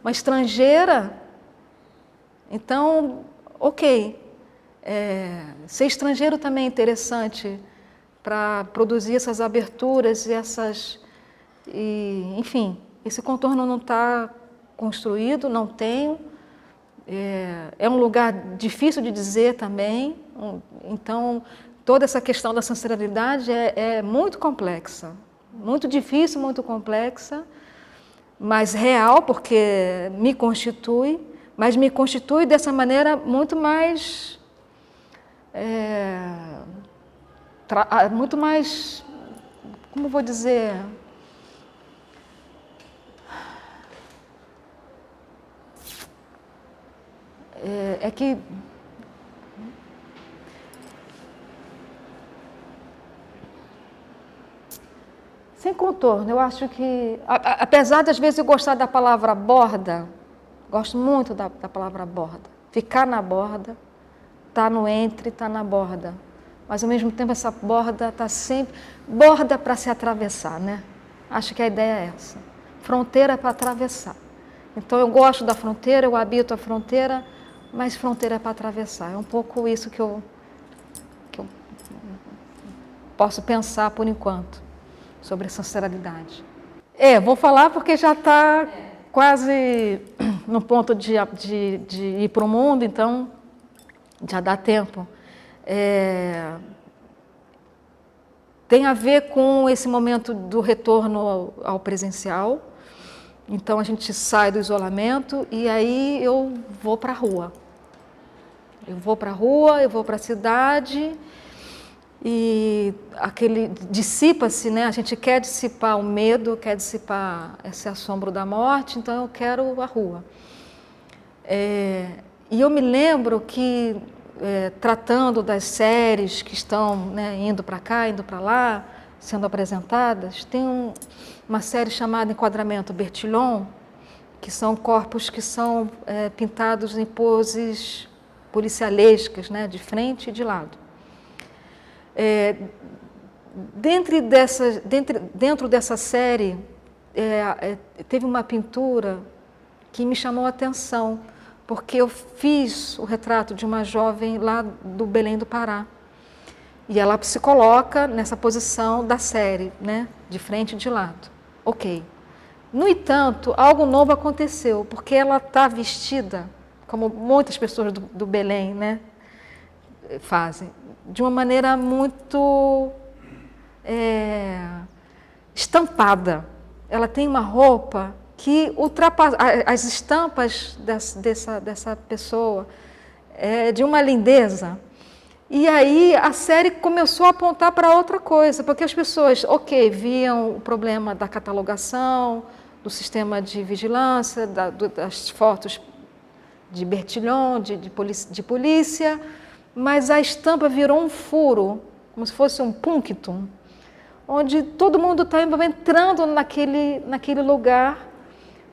uma estrangeira. Então, ok. Ser estrangeiro também é interessante para produzir essas aberturas enfim, esse contorno não está construído, não tenho. É um lugar difícil de dizer também, então toda essa questão da ancestralidade é muito complexa, muito difícil, muito complexa, mas real, porque me constitui, mas me constitui dessa maneira muito mais, como vou dizer, que sem contorno, eu acho que, apesar de às vezes eu gostar da palavra borda, gosto muito da palavra borda, ficar na borda, tá no entre, tá na borda, mas ao mesmo tempo essa borda está sempre, borda para se atravessar, né? Acho que a ideia é essa, fronteira para atravessar. Então eu gosto da fronteira, eu habito a fronteira, mas fronteira é para atravessar. É um pouco isso que eu posso pensar por enquanto sobre essa ancestralidade. Vou falar porque já está quase no ponto de ir para o mundo, então já dá tempo. Tem a ver com esse momento do retorno ao presencial. Então a gente sai do isolamento e aí eu vou para a rua. Eu vou para a rua, eu vou para a cidade e dissipa-se, né? A gente quer dissipar o medo, quer dissipar esse assombro da morte, então eu quero a rua. E eu me lembro que, tratando das séries que estão, né, indo para cá, indo para lá, sendo apresentadas, tem uma série chamada Enquadramento Bertillon, que são corpos que são pintados em poses policialescas, né, de frente e de lado. Dentro dessa série, teve uma pintura que me chamou a atenção, porque eu fiz o retrato de uma jovem lá do Belém do Pará. E ela se coloca nessa posição da série, né, de frente e de lado. Ok. No entanto, algo novo aconteceu, porque ela está vestida, como muitas pessoas do Belém, né, fazem, de uma maneira muito estampada. Ela tem uma roupa que ultrapassa as estampas dessa pessoa, de uma lindeza. E aí a série começou a apontar para outra coisa, porque as pessoas, viam o problema da catalogação, do sistema de vigilância, das fotos de Bertillon, de polícia, mas a estampa virou um furo, como se fosse um punctum, onde todo mundo estava entrando naquele lugar,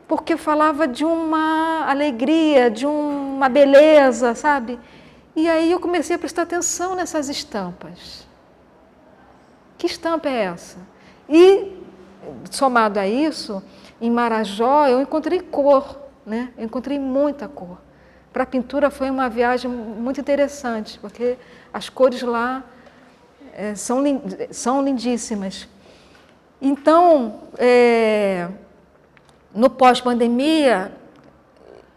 porque falava de uma alegria, de uma beleza, sabe? E aí eu comecei a prestar atenção nessas estampas. Que estampa é essa? E, somado a isso, em Marajó eu encontrei cor, né? Eu encontrei muita cor. Para a pintura foi uma viagem muito interessante, porque as cores lá são lindíssimas. Então, no pós-pandemia,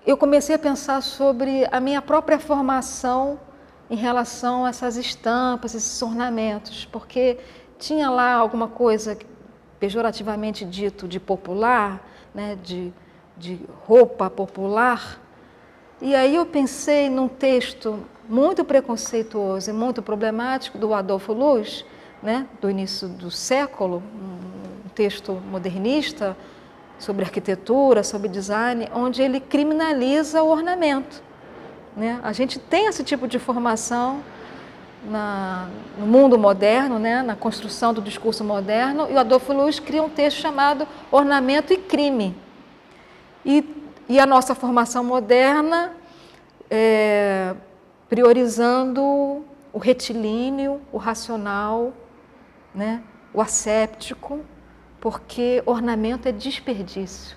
eu comecei a pensar sobre a minha própria formação em relação a essas estampas, esses ornamentos, porque tinha lá alguma coisa, pejorativamente dito, de popular, né, de roupa popular. E aí eu pensei num texto muito preconceituoso e muito problemático do Adolfo Luz, né, do início do século, um texto modernista sobre arquitetura, sobre design, onde ele criminaliza o ornamento, né? A gente tem esse tipo de formação no mundo moderno, né, na construção do discurso moderno, e o Adolfo Luz cria um texto chamado Ornamento e Crime. E a nossa formação moderna, priorizando o retilíneo, o racional, né, o asséptico, porque ornamento é desperdício,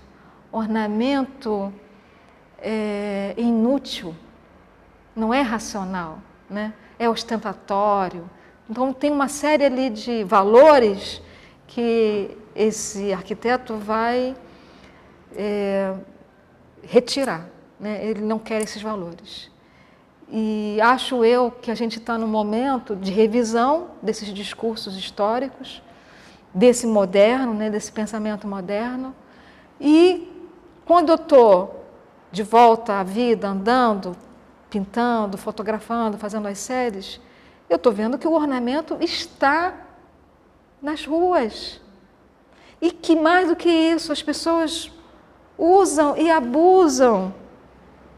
ornamento é inútil, não é racional, né? É ostentatório. Então tem uma série ali de valores que esse arquiteto vai retirar, né? Ele não quer esses valores. E acho eu que a gente está num momento de revisão desses discursos históricos, desse moderno, né, desse pensamento moderno. E quando eu estou de volta à vida, andando, pintando, fotografando, fazendo as séries, eu estou vendo que o ornamento está nas ruas. E que mais do que isso, as pessoas usam e abusam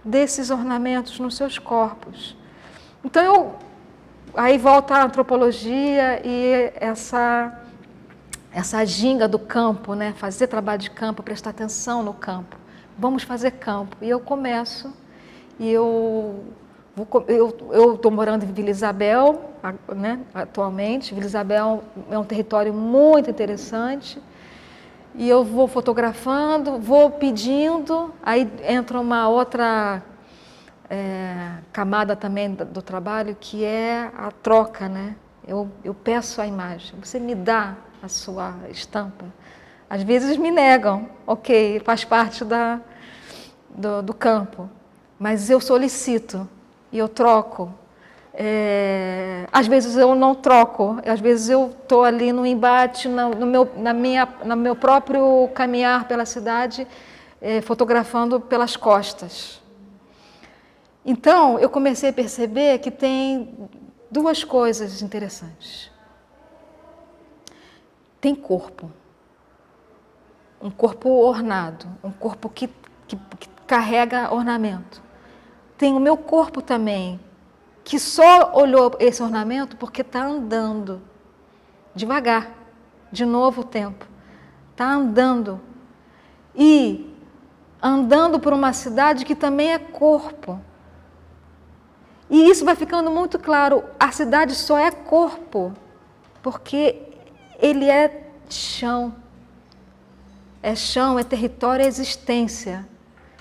desses ornamentos nos seus corpos. Então, aí volta a antropologia e essa ginga do campo, né? Fazer trabalho de campo, prestar atenção no campo. Vamos fazer campo. E eu começo, e eu estou morando em Vila Isabel, né, atualmente. Vila Isabel é um território muito interessante. E eu vou fotografando, vou pedindo, aí entra uma outra camada também do trabalho, que é a troca, né? Eu peço a imagem, você me dá a sua estampa. Às vezes me negam, faz parte do campo, mas eu solicito e eu troco. Às vezes eu não troco, às vezes eu estou ali no embate, no meu próprio caminhar pela cidade, fotografando pelas costas. Então, eu comecei a perceber que tem duas coisas interessantes. Tem corpo, um corpo ornado, um corpo que carrega ornamento. Tem o meu corpo também, que só olhou esse ornamento porque está andando devagar, de novo o tempo, está andando. E andando por uma cidade que também é corpo. E isso vai ficando muito claro, a cidade só é corpo, porque ele é chão, é território, é existência.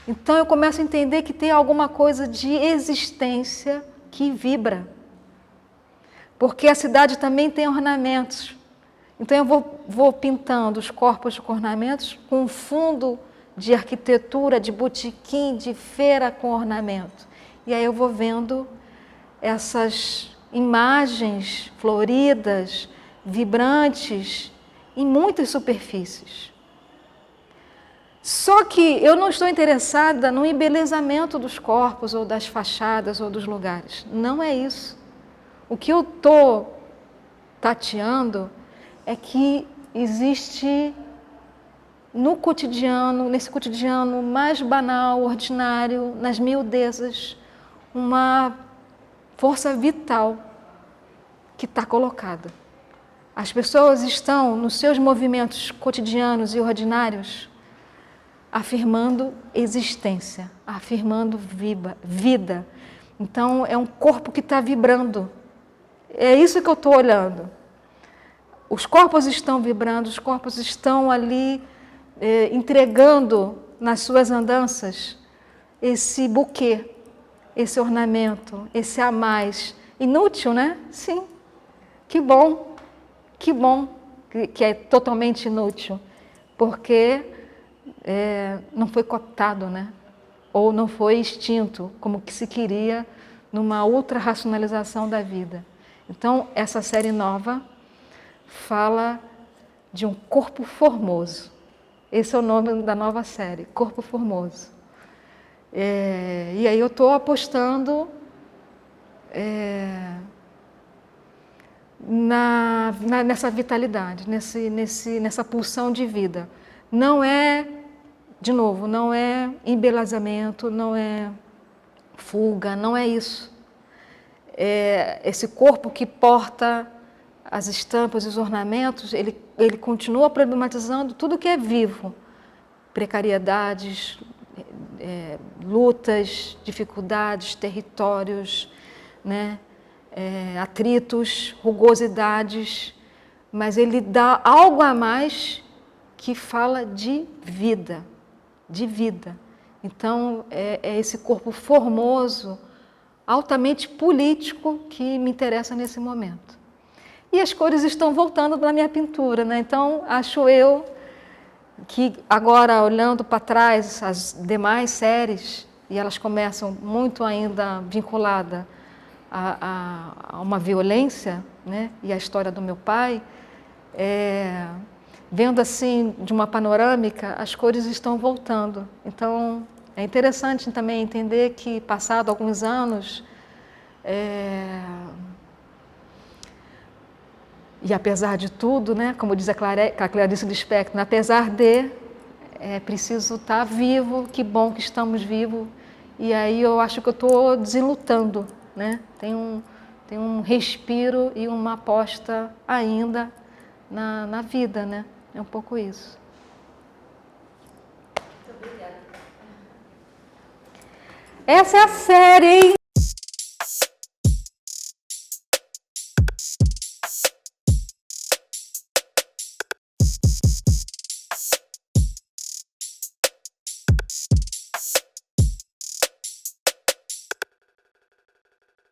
Então eu começo a entender que tem alguma coisa de existência que vibra, porque a cidade também tem ornamentos. Então eu vou pintando os corpos com ornamentos com um fundo de arquitetura, de botequim, de feira com ornamento. E aí eu vou vendo essas imagens floridas, vibrantes, em muitas superfícies. Só que eu não estou interessada no embelezamento dos corpos, ou das fachadas, ou dos lugares. Não é isso. O que eu estou tateando é que existe no cotidiano, nesse cotidiano mais banal, ordinário, nas miudezas, uma força vital que está colocada. As pessoas estão, nos seus movimentos cotidianos e ordinários, afirmando existência, afirmando vida. Então, é um corpo que está vibrando. É isso que eu estou olhando. Os corpos estão vibrando, os corpos estão ali entregando nas suas andanças esse buquê, esse ornamento, esse a mais. Inútil, né? Sim. Que bom que é totalmente inútil, porque não foi cooptado, né? Ou não foi extinto, como que se queria numa ultra-racionalização da vida. Então, essa série nova fala de um corpo formoso. Esse é o nome da nova série, Corpo Formoso. E aí eu estou apostando nessa vitalidade, nessa pulsão de vida. Não é, de novo, não é embelezamento, não é fuga, não é isso. É esse corpo que porta as estampas e os ornamentos, ele continua problematizando tudo que é vivo. Precariedades, lutas, dificuldades, territórios, né? Atritos, rugosidades, mas ele dá algo a mais que fala de vida, de vida. Então, é esse corpo formoso, altamente político, que me interessa nesse momento. E as cores estão voltando na minha pintura, né? Então, acho eu que agora, olhando para trás as demais séries, e elas começam muito ainda vinculada a uma violência, né? E a história do meu pai, vendo assim de uma panorâmica, as cores estão voltando. Então, é interessante também entender que, passado alguns anos, e apesar de tudo, né, como diz a Clarice Lispector, apesar de, é preciso estar vivo, que bom que estamos vivos, e aí eu acho que eu estou desenlutando, né? Tem um respiro e uma aposta ainda na vida, né? É um pouco isso. Muito obrigada. Essa é a série, hein?